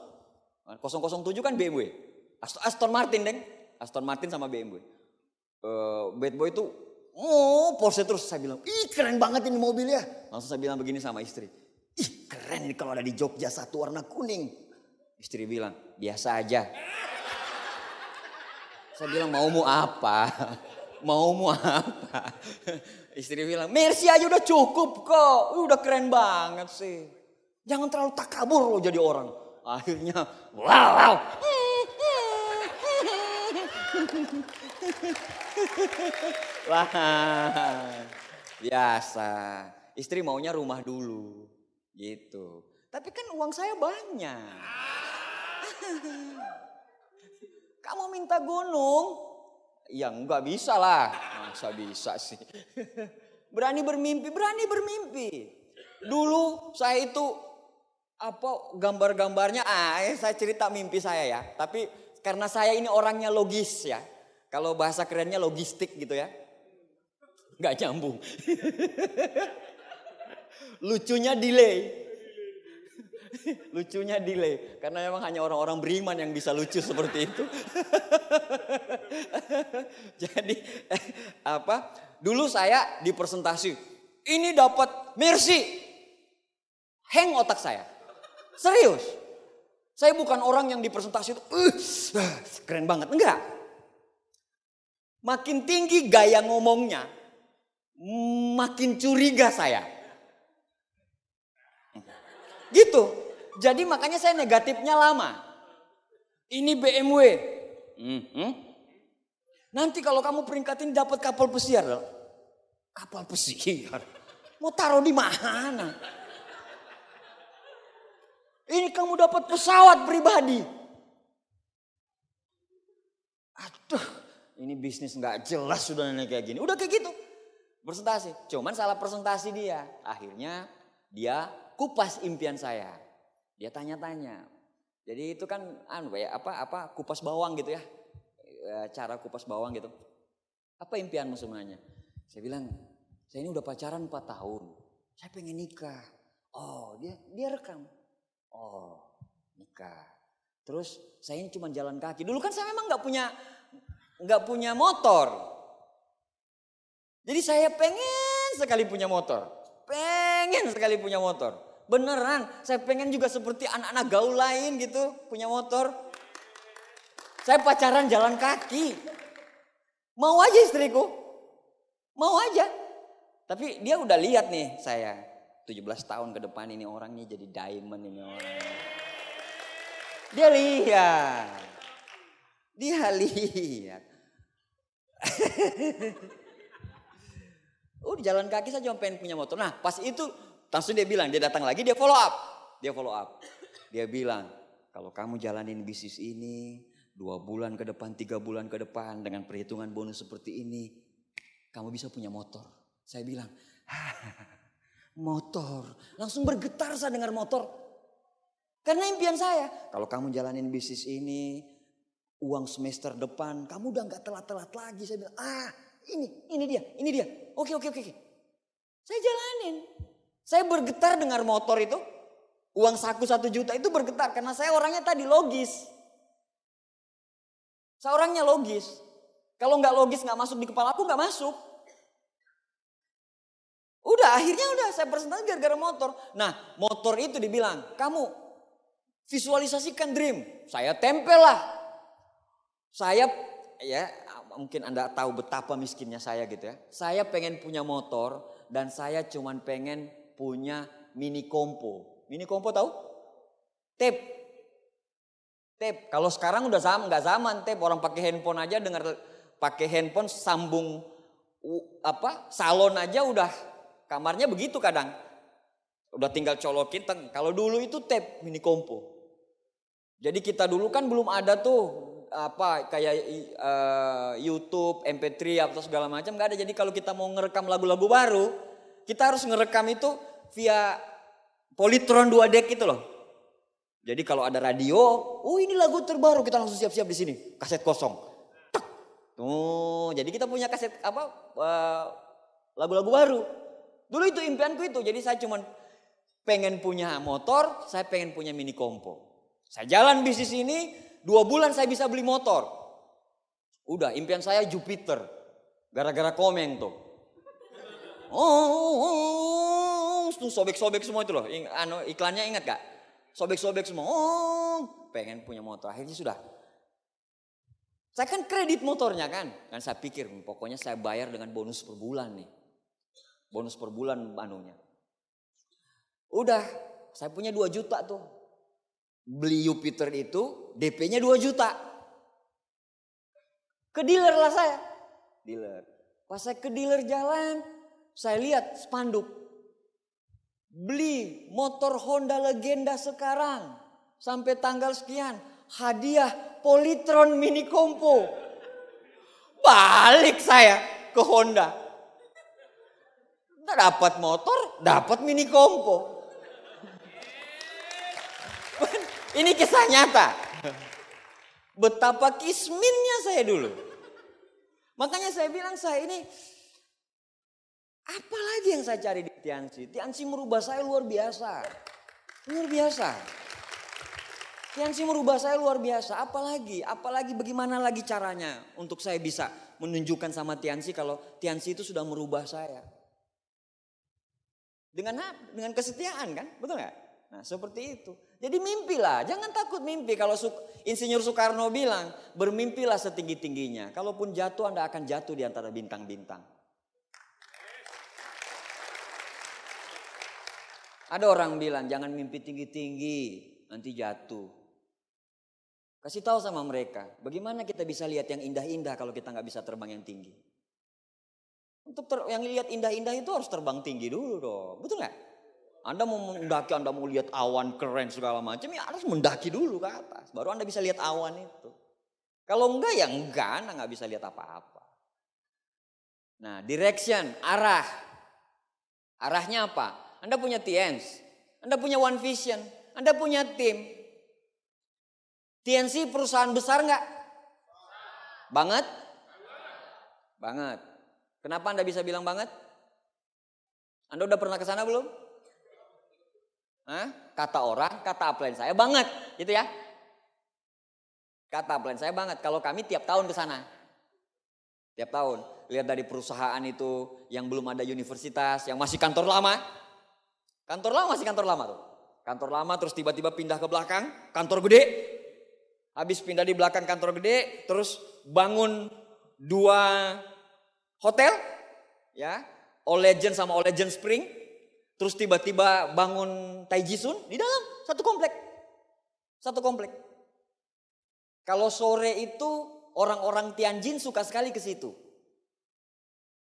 007 kan BMW. Aston Martin deng. Aston Martin sama BMW. Bad Boy itu Porsche terus. Saya bilang, ih keren banget ini mobilnya. Langsung saya bilang begini sama istri. Ih keren ini kalau ada di Jogja satu warna kuning. Istri bilang, biasa aja. Saya bilang, maumu apa? Istri bilang, Mercy aja udah cukup kok. Udah keren banget sih. Jangan terlalu takabur loh jadi orang. Akhirnya, wow. Wah, biasa. Istri maunya rumah dulu. Gitu. Tapi kan uang saya banyak. Kamu minta gunung? Ya enggak bisa lah. Masa bisa sih. Berani bermimpi. Dulu saya itu gambar-gambarnya saya cerita mimpi saya ya. Tapi karena saya ini orangnya logis ya. Kalau bahasa kerennya logistik gitu ya. Enggak nyambung. Lucunya delay. Karena memang hanya orang-orang beriman yang bisa lucu seperti itu. Jadi dulu saya di presentasi. Ini dapat Mercy. Hang otak saya. Serius. Saya bukan orang yang di presentasi itu keren banget. Enggak. Makin tinggi gaya ngomongnya. Makin curiga saya. Gitu. Jadi makanya saya negatifnya lama. Ini BMW. Nanti kalau kamu peringkatin dapat kapal pesiar. Kapal pesiar? Mau taruh di mana? Ini kamu dapat pesawat pribadi. Aduh, ini bisnis nggak jelas sudah kayak gini. Udah kayak gitu. Presentasi. Cuman salah presentasi dia. Akhirnya dia kupas impian saya. Dia tanya-tanya. Jadi itu kan kupas bawang gitu ya. Cara kupas bawang gitu. Apa impianmu sebenarnya? Saya bilang, saya ini udah pacaran 4 tahun. Saya pengen nikah. Oh, dia rekam. Oh, nikah. Terus saya ini cuma jalan kaki. Dulu kan saya memang nggak punya motor. Jadi saya pengen sekali punya motor. Pengen sekali punya motor. Beneran, saya pengen juga seperti anak-anak gaul lain gitu, punya motor. Saya pacaran jalan kaki. Mau aja istriku. Mau aja. Tapi dia udah lihat nih saya. 17 tahun ke depan ini orangnya jadi diamond ini orang. Dia lihat. Dia lihat. Jalan kaki saya cuma pengen punya motor. Nah pas itu langsung dia bilang, dia datang lagi, dia follow up. Dia bilang, kalau kamu jalanin bisnis ini 2 bulan ke depan, 3 bulan ke depan dengan perhitungan bonus seperti ini, kamu bisa punya motor. Saya bilang, motor. Langsung bergetar saya dengar motor. Karena impian saya, kalau kamu jalanin bisnis ini, uang semester depan, kamu udah gak telat-telat lagi. Saya bilang, ini dia. Oke. Saya jalanin. Saya bergetar dengar motor itu. Uang saku 1 juta itu bergetar. Karena saya orangnya tadi logis. Saya orangnya logis. Kalau gak logis gak masuk di kepala aku gak masuk. Akhirnya saya presentasi gara-gara motor. Nah motor itu dibilang, kamu visualisasikan dream. Saya tempel lah. Saya ya mungkin Anda tahu betapa miskinnya saya gitu ya. Saya pengen punya motor dan saya cuman pengen punya mini kompo. Mini kompo tahu? Tape. Kalau sekarang udah nggak zaman tape. Orang pakai handphone aja pakai handphone sambung salon aja udah kamarnya begitu kadang. Udah tinggal colokin. Kalau dulu itu tape mini kompo. Jadi kita dulu kan belum ada tuh kayak YouTube, MP3 atau segala macam nggak ada. Jadi kalau kita mau ngerekam lagu-lagu baru, kita harus ngerekam itu via Polytron 2 deck itu loh. Jadi kalau ada radio, ini lagu terbaru, kita langsung siap-siap di sini, kaset kosong. Tek. Jadi kita punya kaset lagu-lagu baru. Dulu itu impianku itu. Jadi saya cuman pengen punya motor, saya pengen punya mini kompo. Saya jalan bisnis ini 2 bulan saya bisa beli motor. Udah impian saya Jupiter. Gara-gara komen tuh. Tuh sobek-sobek semua itu loh. Iklannya ingat gak? Sobek-sobek semua. Pengen punya motor. Akhirnya sudah. Saya kan kredit motornya kan. Dan saya pikir pokoknya saya bayar dengan bonus per bulan nih. Bonus per bulan anunya. Udah saya punya 2 juta tuh. Beli Jupiter itu DP-nya 2 juta. Ke dealer lah saya. Pas saya ke dealer jalan, saya lihat spanduk. Beli motor Honda Legenda sekarang. Sampai tanggal sekian. Hadiah Polytron mini kompo. Balik saya ke Honda. Dapat motor, dapat mini kompo. Ini kisah nyata. Betapa kisminnya saya dulu. Makanya saya bilang saya ini, apa lagi yang saya cari di Tiansi? Tiansi merubah saya luar biasa. Luar biasa. Tiansi merubah saya luar biasa. Apalagi bagaimana lagi caranya untuk saya bisa menunjukkan sama Tiansi kalau Tiansi itu sudah merubah saya. Dengan kesetiaan kan, betul gak? Nah seperti itu. Jadi mimpilah, jangan takut mimpi. Kalau Insinyur Soekarno bilang, bermimpilah setinggi-tingginya. Kalaupun jatuh, Anda akan jatuh di antara bintang-bintang. Ada orang bilang, jangan mimpi tinggi-tinggi, nanti jatuh. Kasih tahu sama mereka, bagaimana kita bisa lihat yang indah-indah kalau kita nggak bisa terbang yang tinggi. Untuk yang lihat indah-indah itu harus terbang tinggi dulu dong, betul nggak? Anda mau mendaki, Anda mau lihat awan keren segala macam, ya harus mendaki dulu ke atas. Baru Anda bisa lihat awan itu. Kalau enggak ya enggak, Anda nggak bisa lihat apa-apa. Nah, direction, arah. Arahnya apa? Anda punya TNS, Anda punya One Vision, Anda punya tim. TNC perusahaan besar enggak? Banget? Banget. Kenapa Anda bisa bilang banget? Anda udah pernah ke sana belum? Kata orang, kata upline saya banget, gitu ya. Kata upline saya banget. Kalau kami tiap tahun ke sana. Tiap tahun. lihat dari perusahaan itu yang belum ada universitas, yang masih kantor lama. Kantor lama masih kantor lama tuh. Kantor lama terus tiba-tiba pindah ke belakang, kantor gede. Habis pindah di belakang kantor gede, terus bangun 2 hotel, ya, All Legend sama All Legend Spring. Terus tiba-tiba bangun Taiji Sun di dalam satu komplek. Satu komplek. Kalau sore itu orang-orang Tianjin suka sekali ke situ.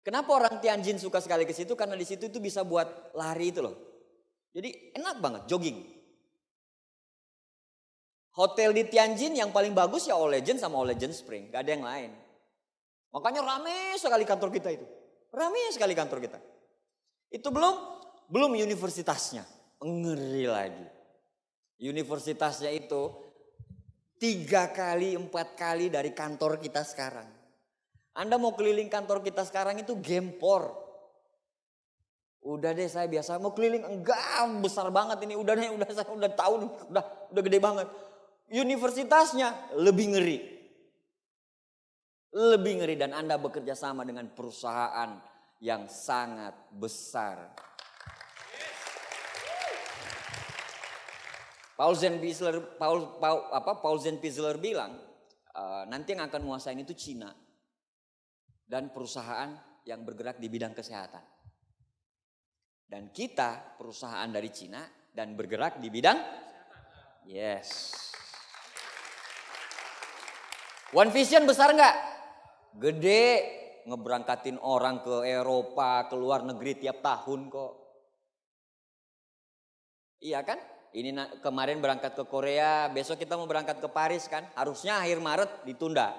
Kenapa orang Tianjin suka sekali ke situ? Karena di situ itu bisa buat lari itu loh. Jadi enak banget jogging. Hotel di Tianjin yang paling bagus ya All Legend sama All Legend Spring. Gak ada yang lain. Makanya rame sekali kantor kita itu. Rame sekali kantor kita. Itu belum universitasnya. Ngeri lagi. Universitasnya itu 3 kali, 4 kali dari kantor kita sekarang. Anda mau keliling kantor kita sekarang itu gempor. Udah deh saya biasa mau keliling, enggak besar banget ini. Udah saya udah tahu, udah gede banget. Universitasnya lebih ngeri. Lebih ngeri dan Anda bekerja sama dengan perusahaan yang sangat besar. Paul Zenspiegel bilang nanti yang akan menguasain itu Cina dan perusahaan yang bergerak di bidang kesehatan. Dan kita perusahaan dari Cina dan bergerak di bidang yes. One Vision besar nggak? Gede, ngeberangkatin orang ke Eropa, ke luar negeri tiap tahun kok. Iya kan? Ini kemarin berangkat ke Korea, besok kita mau berangkat ke Paris kan? Harusnya akhir Maret ditunda.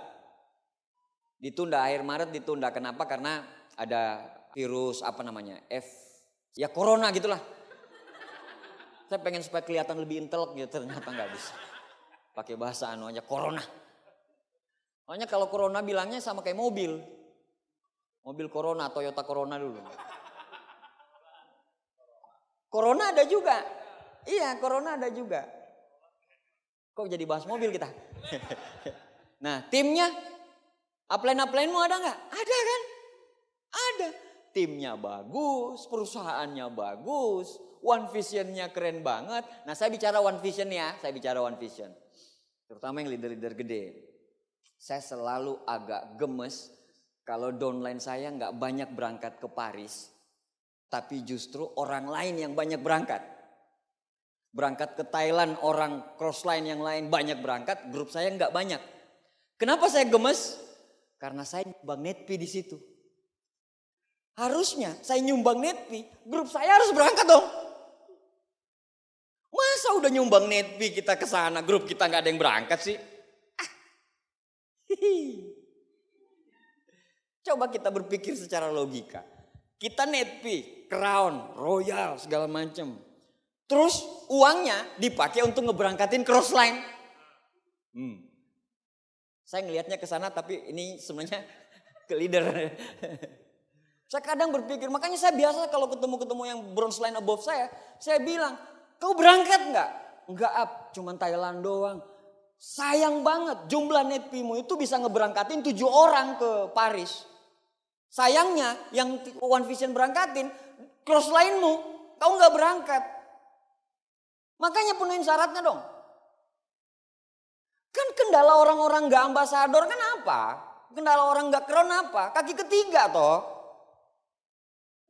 Akhir Maret ditunda. Kenapa? Karena ada virus ya corona gitulah. Saya pengen supaya kelihatan lebih intelek gitu, ternyata nggak bisa. Pakai bahasa aja corona. Soalnya kalau corona bilangnya sama kayak mobil. Mobil Corona, Toyota Corona dulu. Corona ada juga. Iya, Corona ada juga. Kok jadi bahas mobil kita? Nah, timnya, upline-upline-mu ada nggak? Ada kan? Ada. Timnya bagus, perusahaannya bagus, One Vision-nya keren banget. Nah, saya bicara One Vision ya, terutama yang leader-leader gede. Saya selalu agak gemes kalau downline saya nggak banyak berangkat ke Paris, tapi justru orang lain yang banyak berangkat. Berangkat ke Thailand, orang crossline yang lain banyak berangkat, grup saya nggak banyak. Kenapa saya gemes? Karena saya nyumbang netpi di situ. Harusnya saya nyumbang netpi, grup saya harus berangkat dong. Masa udah nyumbang netpi kita ke sana, grup kita nggak ada yang berangkat sih? Coba kita berpikir secara logika. Kita netpi, Crown, Royal, segala macam. Terus uangnya dipakai untuk ngeberangkatin crossline. Saya ngelihatnya ke sana tapi ini sebenarnya ke leader. Saya kadang berpikir, makanya saya biasa kalau ketemu yang bronze line above saya bilang, kau berangkat nggak? Enggak cuman Thailand doang. Sayang banget jumlah netpimu itu bisa ngeberangkatin 7 orang ke Paris. Sayangnya yang One Vision berangkatin, cross line-mu, kau nggak berangkat. Makanya penuhin syaratnya dong. Kan kendala orang-orang nggak ambasador kan apa? Kendala orang nggak crown apa? Kaki ketiga toh.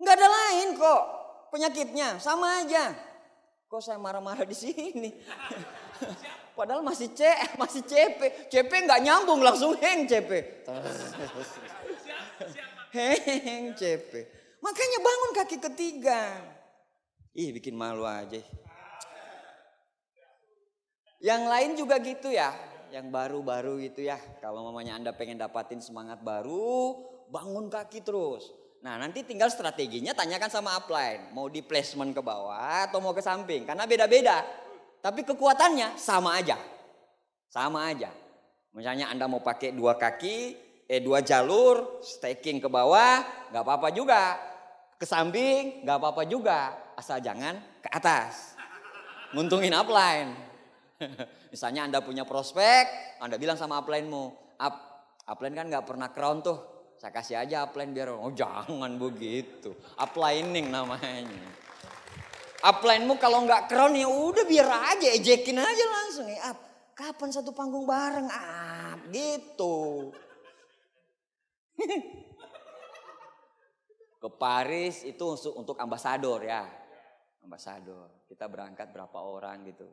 Nggak ada lain kok penyakitnya, sama aja. Kok saya marah-marah di sini? Padahal masih CP. CP nggak nyambung langsung hang CP. Hang CP. Makanya bangun kaki ketiga. Bikin malu aja. Yang lain juga gitu ya. Yang baru-baru gitu ya. Kalau mamanya Anda pengen dapatin semangat baru, bangun kaki terus. Nah nanti tinggal strateginya tanyakan sama upline. Mau di placement ke bawah atau mau ke samping. Karena beda-beda. Tapi kekuatannya sama aja. Sama aja. Misalnya Anda mau pakai 2 jalur. Staking ke bawah gak apa-apa juga. Ke samping gak apa-apa juga. Asal jangan ke atas. Nguntungin upline. Misalnya Anda punya prospek. Anda bilang sama upline-mu. Upline kan gak pernah crown tuh. Saya kasih aja upline biar, oh jangan begitu. Uplining namanya. Upline-mu kalau nggak crown ya udah biar aja, ejekin aja langsung. Kapan satu panggung bareng? Gitu. Ke Paris itu untuk ambasador ya. Ambasador. Kita berangkat berapa orang gitu.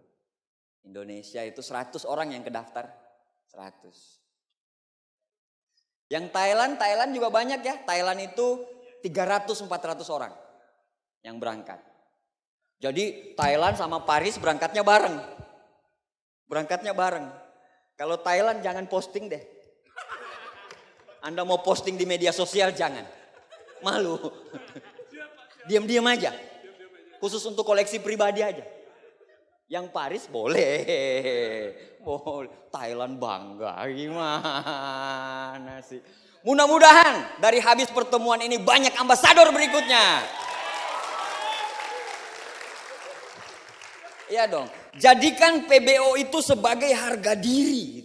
Indonesia itu 100 orang yang kedaftar. 100. Yang Thailand juga banyak ya. Thailand itu 300-400 orang yang berangkat. Jadi Thailand sama Paris berangkatnya bareng. Kalau Thailand jangan posting deh. Anda mau posting di media sosial jangan. Malu. Diam-diam aja. Khusus untuk koleksi pribadi aja. Yang Paris boleh. Thailand bangga gimana sih. Mudah-mudahan dari habis pertemuan ini banyak ambasador berikutnya. Iya dong. Jadikan PBO itu sebagai harga diri.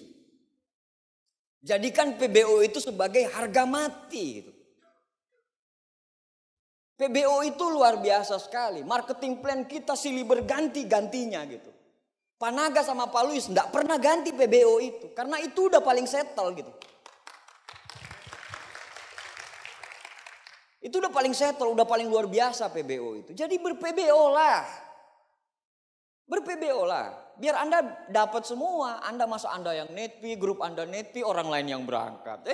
Jadikan PBO itu sebagai harga mati gitu. PBO itu luar biasa sekali. Marketing plan kita silih berganti-gantinya gitu. Panaga sama Pak Luis enggak pernah ganti PBO itu. Karena itu udah paling settle gitu. Itu udah paling settle, udah paling luar biasa PBO itu. Jadi ber-PBO lah. Biar Anda dapat semua. Anda masuk Anda yang netpi, grup Anda netpi, orang lain yang berangkat.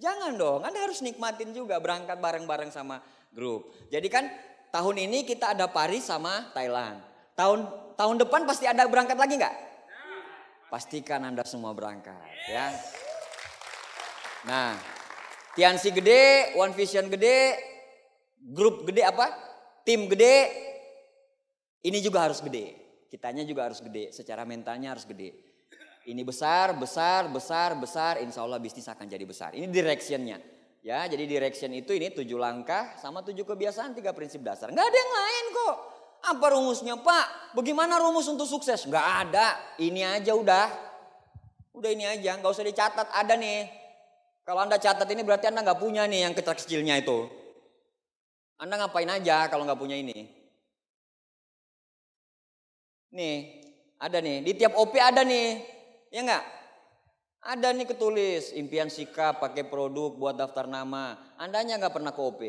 Jangan dong, Anda harus nikmatin juga berangkat bareng-bareng sama grup. Jadi kan tahun ini kita ada Paris sama Thailand. Tahun depan pasti ada berangkat lagi nggak? Pastikan Anda semua berangkat ya. Nah, Tiansi gede, One Vision gede, grup gede apa? Tim gede. Ini juga harus gede. Kitanya juga harus gede. Secara mentalnya harus gede. Ini besar. Insya Allah bisnis akan jadi besar. Ini directionnya. Ya, jadi direction itu ini 7 langkah sama 7 kebiasaan, 3 prinsip dasar. Nggak ada yang lain kok. Apa rumusnya Pak? Bagaimana rumus untuk sukses? Nggak ada. Ini aja udah. Udah ini aja. Nggak usah dicatat. Ada nih. Kalau Anda catat ini berarti Anda nggak punya nih yang kecil-kecilnya itu. Anda ngapain aja kalau nggak punya ini? Nih, ada nih. Di tiap OP ada nih. Ya enggak? Ada nih ketulis. Impian sikap, pakai produk, buat daftar nama. Andanya enggak pernah ke OP.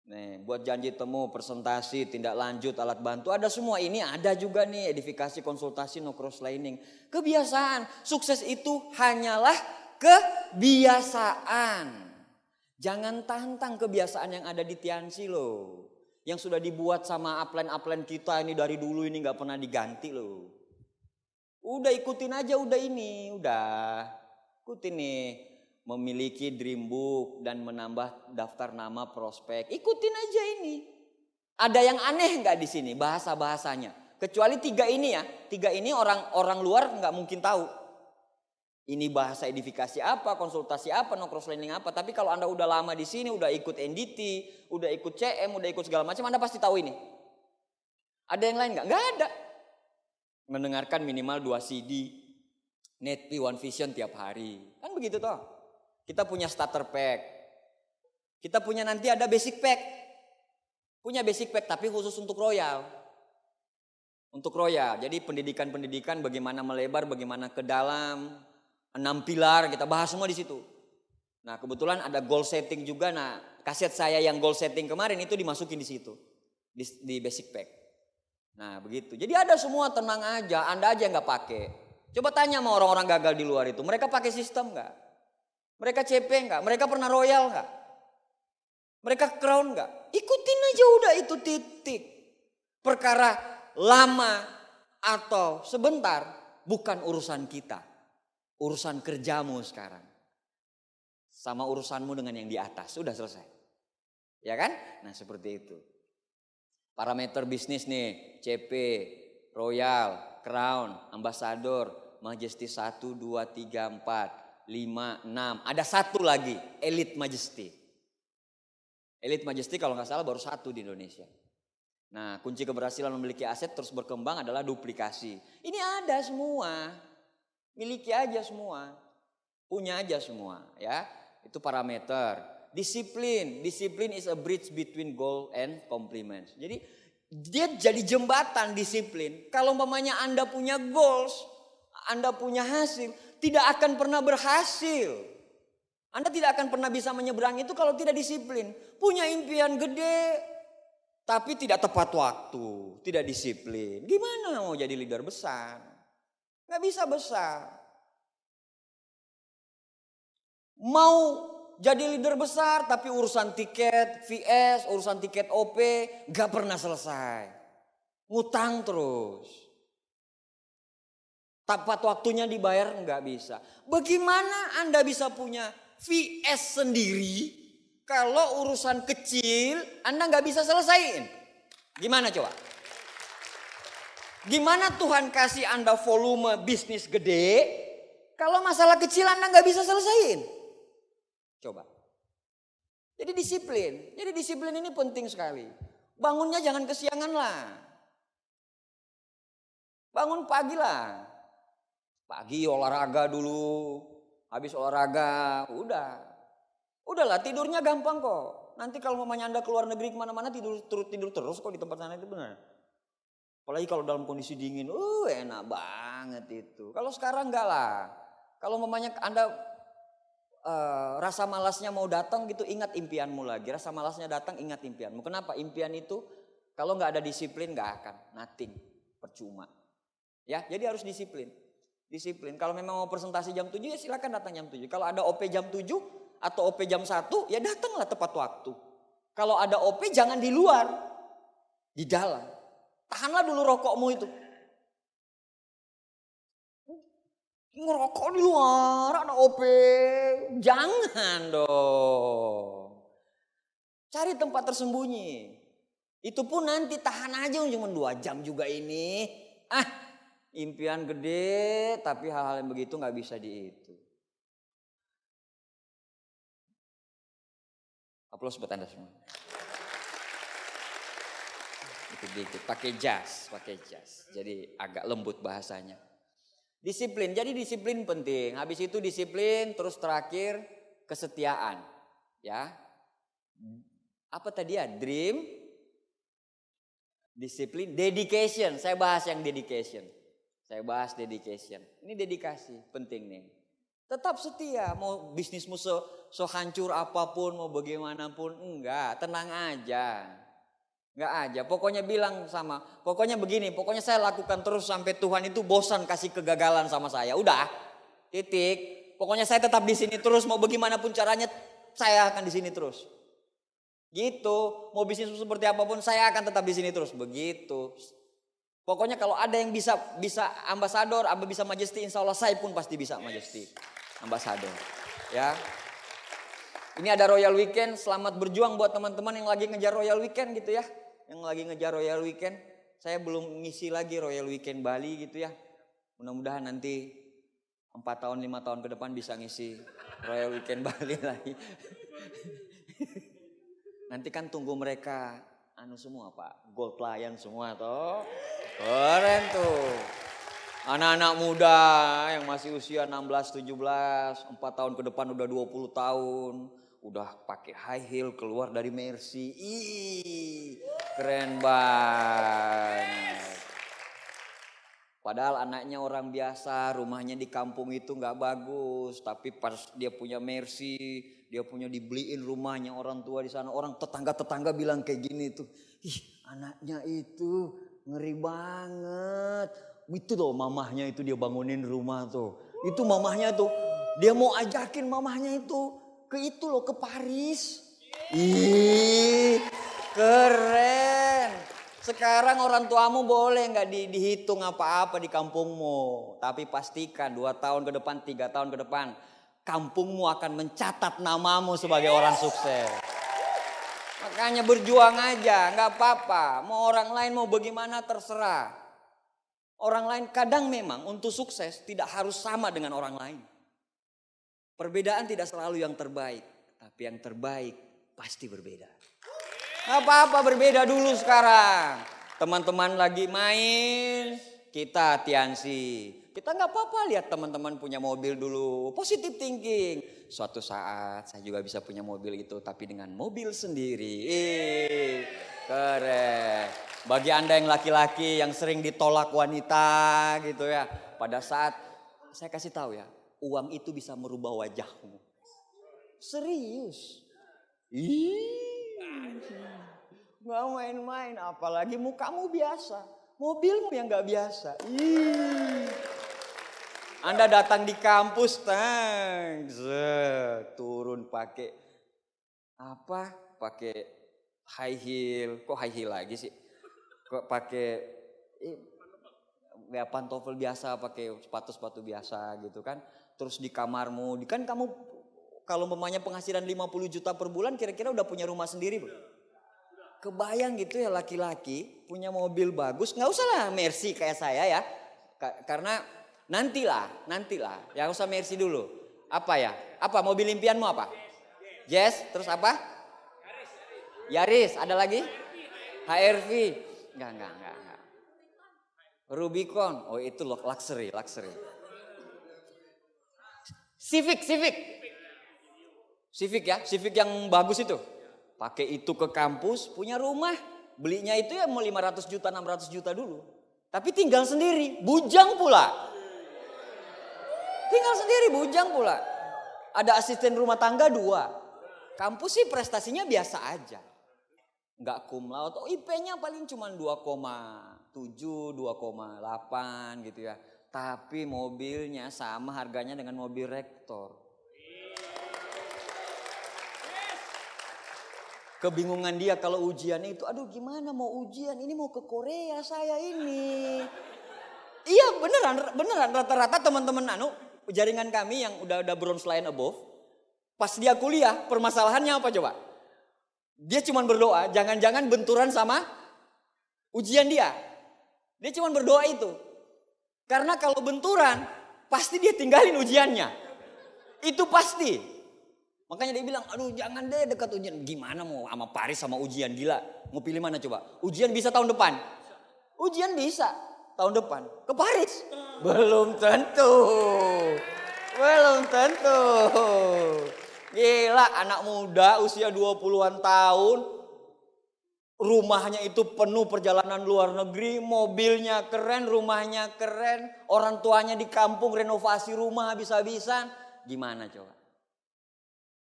Nih, buat janji temu, presentasi, tindak lanjut, alat bantu. Ada semua. Ini ada juga nih. Edifikasi, konsultasi, no cross lining. Kebiasaan. Sukses itu hanyalah kebiasaan. Jangan tantang kebiasaan yang ada di Tiansi loh. Yang sudah dibuat sama upline kita ini dari dulu ini gak pernah diganti loh. Udah ikutin aja udah. Ikutin nih. Memiliki dream book dan menambah daftar nama prospek. Ikutin aja ini. Ada yang aneh gak di sini bahasa-bahasanya? Kecuali 3 ini ya. 3 ini orang luar gak mungkin tahu. Ini bahasa edifikasi apa, konsultasi apa, no cross lining apa. Tapi kalau Anda udah lama di sini, udah ikut NDT, udah ikut CM, udah ikut segala macam, Anda pasti tahu ini. Ada yang lain nggak? Nggak ada. Mendengarkan minimal 2 CD, netpi One Vision tiap hari. Kan begitu toh. Kita punya starter pack. Kita punya nanti ada basic pack. Punya basic pack tapi khusus untuk Royal. Untuk Royal. Jadi pendidikan-pendidikan bagaimana melebar, bagaimana ke dalam. 6 pilar kita bahas semua di situ. Nah kebetulan ada goal setting juga. Nah kaset saya yang goal setting kemarin itu dimasukin di situ. Di basic pack. Nah begitu. Jadi ada semua, tenang aja. Anda aja nggak pakai. Coba tanya sama orang-orang gagal di luar itu. Mereka pakai sistem nggak? Mereka CP nggak? Mereka pernah Royal nggak? Mereka Crown nggak? Ikutin aja udah itu titik. Perkara lama atau sebentar bukan urusan kita. Urusan kerjamu sekarang. Sama urusanmu dengan yang di atas. Sudah selesai. Ya kan? Nah seperti itu. Parameter bisnis nih. CP, Royal, Crown, Ambassador, Majesty 1, 2, 3, 4, 5, 6. Ada 1 lagi. Elite Majesty. Elite Majesty kalau nggak salah baru 1 di Indonesia. Nah kunci keberhasilan memiliki aset terus berkembang adalah duplikasi. Ini ada semua. Miliki aja semua. Punya aja semua ya. Itu parameter. Disiplin is a bridge between goal and compliments. Jadi dia jadi jembatan disiplin. Kalau umpamanya Anda punya goals, Anda punya hasil, tidak akan pernah berhasil. Anda tidak akan pernah bisa menyeberang itu kalau tidak disiplin. Punya impian gede, tapi tidak tepat waktu, tidak disiplin. Gimana mau jadi leader besar? Gak bisa besar. Mau jadi leader besar tapi urusan tiket VS, urusan tiket OP gak pernah selesai. Ngutang terus. Tepat waktunya dibayar nggak bisa. Bagaimana Anda bisa punya VS sendiri kalau urusan kecil Anda nggak bisa selesaiin? Gimana coba? Gimana Tuhan kasih Anda volume bisnis gede kalau masalah kecil Anda nggak bisa selesaiin? Coba. Jadi disiplin ini penting sekali. Bangunnya jangan kesiangan lah. Bangun pagi lah. Pagi olahraga dulu. Habis olahraga, udahlah tidurnya gampang kok. Nanti kalau mamanya Anda keluar negeri kemana-mana tidur terus kok di tempat sana itu benar. Apalagi kalau dalam kondisi dingin, enak banget itu. Kalau sekarang enggak lah. Kalau mamanya Anda rasa malasnya mau datang gitu, ingat impianmu lagi. Rasa malasnya datang, ingat impianmu. Kenapa? Impian itu kalau nggak ada disiplin nggak akan, nothing, percuma. Ya, jadi harus disiplin. Kalau memang mau presentasi jam 7 ya silakan datang jam 7. Kalau ada OP jam 7 atau OP jam 1 ya datanglah tepat waktu. Kalau ada OP jangan di luar, di dalam. Tahanlah dulu rokokmu itu. Ngerokok di luar, ada OP. Jangan dong. Cari tempat tersembunyi. Itu pun nanti tahan aja cuma 2 jam juga ini. Impian gede tapi hal-hal yang begitu gak bisa itu. Aplaus buat Anda semua. Dikit-dikit, pakai jas. Jadi agak lembut bahasanya. Disiplin, jadi disiplin penting. Habis itu disiplin, terus terakhir kesetiaan. Ya, apa tadi ya? Dream, disiplin, dedication. Saya bahas yang dedication. Ini dedikasi, penting nih. Tetap setia, mau bisnismu sehancur apapun, mau bagaimanapun, enggak, tenang aja. Pokoknya begini, saya lakukan terus sampai Tuhan itu bosan kasih kegagalan sama saya. Udah, titik. Pokoknya saya tetap di sini terus, mau bagaimanapun caranya saya akan di sini terus. Gitu, mau bisnis seperti apapun saya akan tetap di sini terus. Begitu. Pokoknya kalau ada yang bisa ambasador, bisa majesty, insya Allah saya pun pasti bisa majesty, ambasador. Ya. Ini ada Royal Weekend, selamat berjuang buat teman-teman yang lagi ngejar Royal Weekend gitu ya. Saya belum ngisi lagi Royal Weekend Bali gitu ya. Mudah-mudahan nanti 4 tahun 5 tahun ke depan bisa ngisi Royal Weekend Bali lagi. Nanti kan tunggu mereka semua Pak, Gold Lion semua toh. Keren tuh. Anak-anak muda yang masih usia 16, 17, 4 tahun ke depan udah 20 tahun. Udah pakai high heel keluar dari Mercy. Keren banget. Padahal anaknya orang biasa, rumahnya di kampung itu gak bagus. Tapi pas dia punya Mercy, dia punya dibeliin rumahnya orang tua di sana. Orang tetangga-tetangga bilang kayak gini tuh. Anaknya itu ngeri banget. Itu loh mamahnya itu dia bangunin rumah tuh. Itu mamahnya tuh, dia mau ajakin mamahnya itu ke Paris. Keren. Sekarang orang tuamu boleh gak dihitung apa-apa di kampungmu. Tapi pastikan 2 tahun ke depan, 3 tahun ke depan, kampungmu akan mencatat namamu sebagai orang sukses. Makanya berjuang aja, gak apa-apa. Mau orang lain mau bagaimana terserah. Orang lain kadang memang untuk sukses tidak harus sama dengan orang lain. Perbedaan tidak selalu yang terbaik, tapi yang terbaik pasti berbeda. Gak apa-apa berbeda dulu sekarang. Teman-teman lagi main, kita hati-hati. Kita nggak apa-apa lihat teman-teman punya mobil dulu. Positive thinking. Suatu saat saya juga bisa punya mobil itu, tapi dengan mobil sendiri. Keren. Bagi Anda yang laki-laki yang sering ditolak wanita gitu ya. Pada saat saya kasih tahu ya, uang itu bisa merubah wajahmu. Serius. Nggak main-main, apalagi mukamu biasa. Mobilmu yang nggak biasa. Anda datang di kampus, turun pakai apa? Pakai high heel. Kok high heel lagi sih? Kok pakai ya pantofel biasa, pakai sepatu-sepatu biasa gitu kan. Terus di kamarmu, kan kamu kalau memangnya penghasilan 50 juta per bulan kira-kira udah punya rumah sendiri belum? Kebayang gitu ya laki-laki punya mobil bagus, nggak usah lah Mercy kayak saya ya. Karena nantilah, ya usah Mercy dulu. Apa ya? Apa mobil impianmu apa? Jazz, terus apa? Yaris, ada lagi? HRV. Enggak. Rubicon, oh itu luxury. Civic ya, Civic yang bagus itu. Pakai itu ke kampus, punya rumah. Belinya itu ya mau 500 juta, 600 juta dulu. Tapi tinggal sendiri, bujang pula. Ada asisten rumah tangga 2. Kampus sih prestasinya biasa aja. Nggak cum laude, IP-nya paling cuma 2,7, 2,8 gitu ya. Tapi mobilnya sama harganya dengan mobil rektor. Kebingungan dia kalau ujian itu, aduh gimana mau ujian, ini mau ke Korea saya ini. Iya beneran rata-rata teman-teman jaringan kami yang udah bronze line above, pas dia kuliah permasalahannya apa coba? Dia cuma berdoa, jangan-jangan benturan sama ujian dia. Dia cuma berdoa itu. Karena kalau benturan, pasti dia tinggalin ujiannya. Itu pasti. Makanya dia bilang, aduh jangan deh dekat ujian. Gimana mau sama Paris sama ujian, gila. Mau pilih mana coba? Ujian bisa tahun depan. Ujian bisa tahun depan. Ke Paris? Belum tentu. Gila, anak muda usia 20-an tahun. Rumahnya itu penuh perjalanan luar negeri. Mobilnya keren, rumahnya keren. Orang tuanya di kampung renovasi rumah habis-habisan. Gimana coba?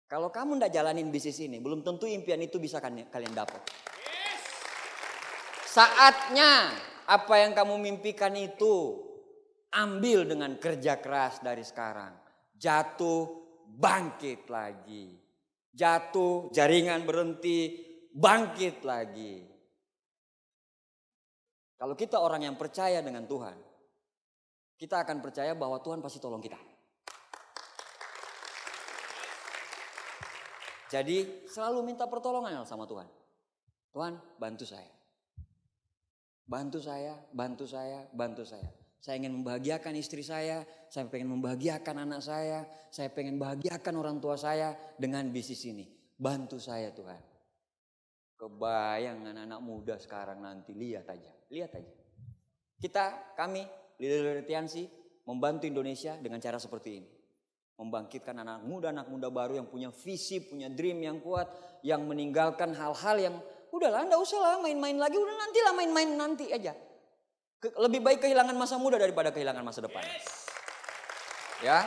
Kalau kamu ndak jalanin bisnis ini, belum tentu impian itu bisa kalian dapat. Saatnya apa yang kamu mimpikan itu ambil dengan kerja keras dari sekarang. Jatuh, bangkit lagi. Jatuh, jaringan berhenti, bangkit lagi. Kalau kita orang yang percaya dengan Tuhan, kita akan percaya bahwa Tuhan pasti tolong kita. Jadi selalu minta pertolongan sama Tuhan. Tuhan bantu saya. Saya ingin membahagiakan istri saya pengen membahagiakan anak saya pengen membahagiakan orang tua saya dengan bisnis ini. Bantu saya Tuhan. Kebayang anak-anak muda sekarang nanti, lihat aja. Kami, Leader Tiansi, membantu Indonesia dengan cara seperti ini. Membangkitkan anak muda baru yang punya visi, punya dream yang kuat, yang meninggalkan hal-hal yang udahlah, enggak usah lah main-main lagi, udah nantilah main-main nanti aja. Lebih baik kehilangan masa muda daripada kehilangan masa depan. Ya,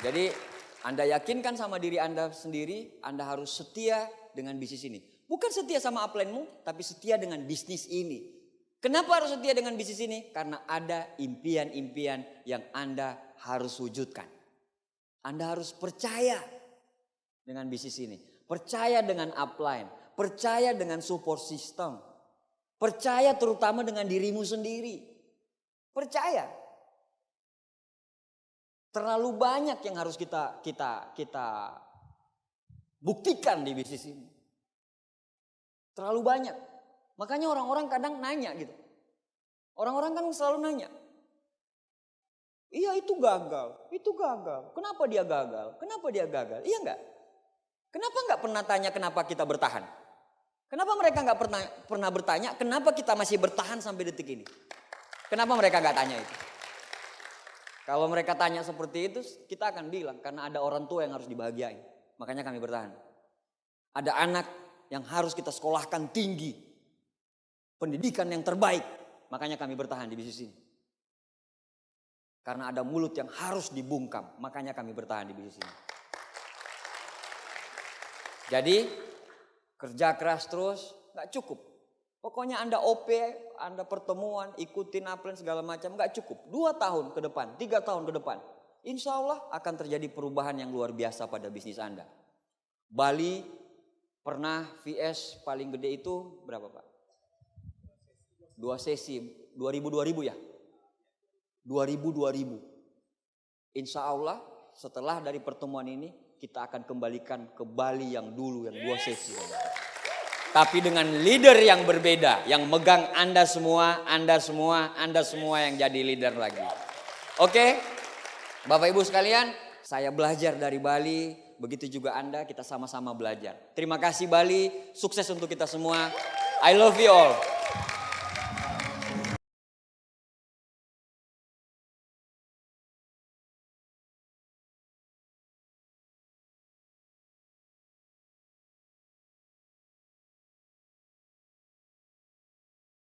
jadi Anda yakinkan sama diri Anda sendiri, Anda harus setia dengan bisnis ini. Bukan setia sama upline-mu, tapi setia dengan bisnis ini. Kenapa harus setia dengan bisnis ini? Karena ada impian-impian yang Anda harus wujudkan. Anda harus percaya dengan bisnis ini. Percaya dengan upline. Percaya dengan support system. Percaya terutama dengan dirimu sendiri. Percaya. Terlalu banyak yang harus kita buktikan di bisnis ini. Terlalu banyak. Makanya orang-orang kadang nanya gitu. Orang-orang kan selalu nanya. Iya itu gagal. Kenapa dia gagal? Iya enggak? Kenapa enggak pernah tanya kenapa kita bertahan? Kenapa mereka enggak pernah bertanya kenapa kita masih bertahan sampai detik ini? Kenapa mereka enggak tanya itu? Kalau mereka tanya seperti itu, kita akan bilang karena ada orang tua yang harus dibahagiain. Makanya kami bertahan. Ada anak yang harus kita sekolahkan tinggi. Pendidikan yang terbaik. Makanya kami bertahan di bisnis ini. Karena ada mulut yang harus dibungkam. Makanya kami bertahan di bisnis ini. Jadi kerja keras terus gak cukup. Pokoknya Anda OP, Anda pertemuan, ikutin upline segala macam gak cukup. 2 tahun ke depan, 3 tahun ke depan. Insya Allah akan terjadi perubahan yang luar biasa pada bisnis Anda. Bali pernah VS paling gede itu berapa Pak? 2 sesi, 2000 ya? 2000. Insya Allah setelah dari pertemuan ini kita akan kembalikan ke Bali yang dulu yang 2 sesi. Tapi dengan leader yang berbeda, yang megang Anda semua yang jadi leader lagi. Oke, Bapak Ibu sekalian, saya belajar dari Bali, begitu juga Anda, kita sama-sama belajar. Terima kasih Bali, sukses untuk kita semua. I love you all.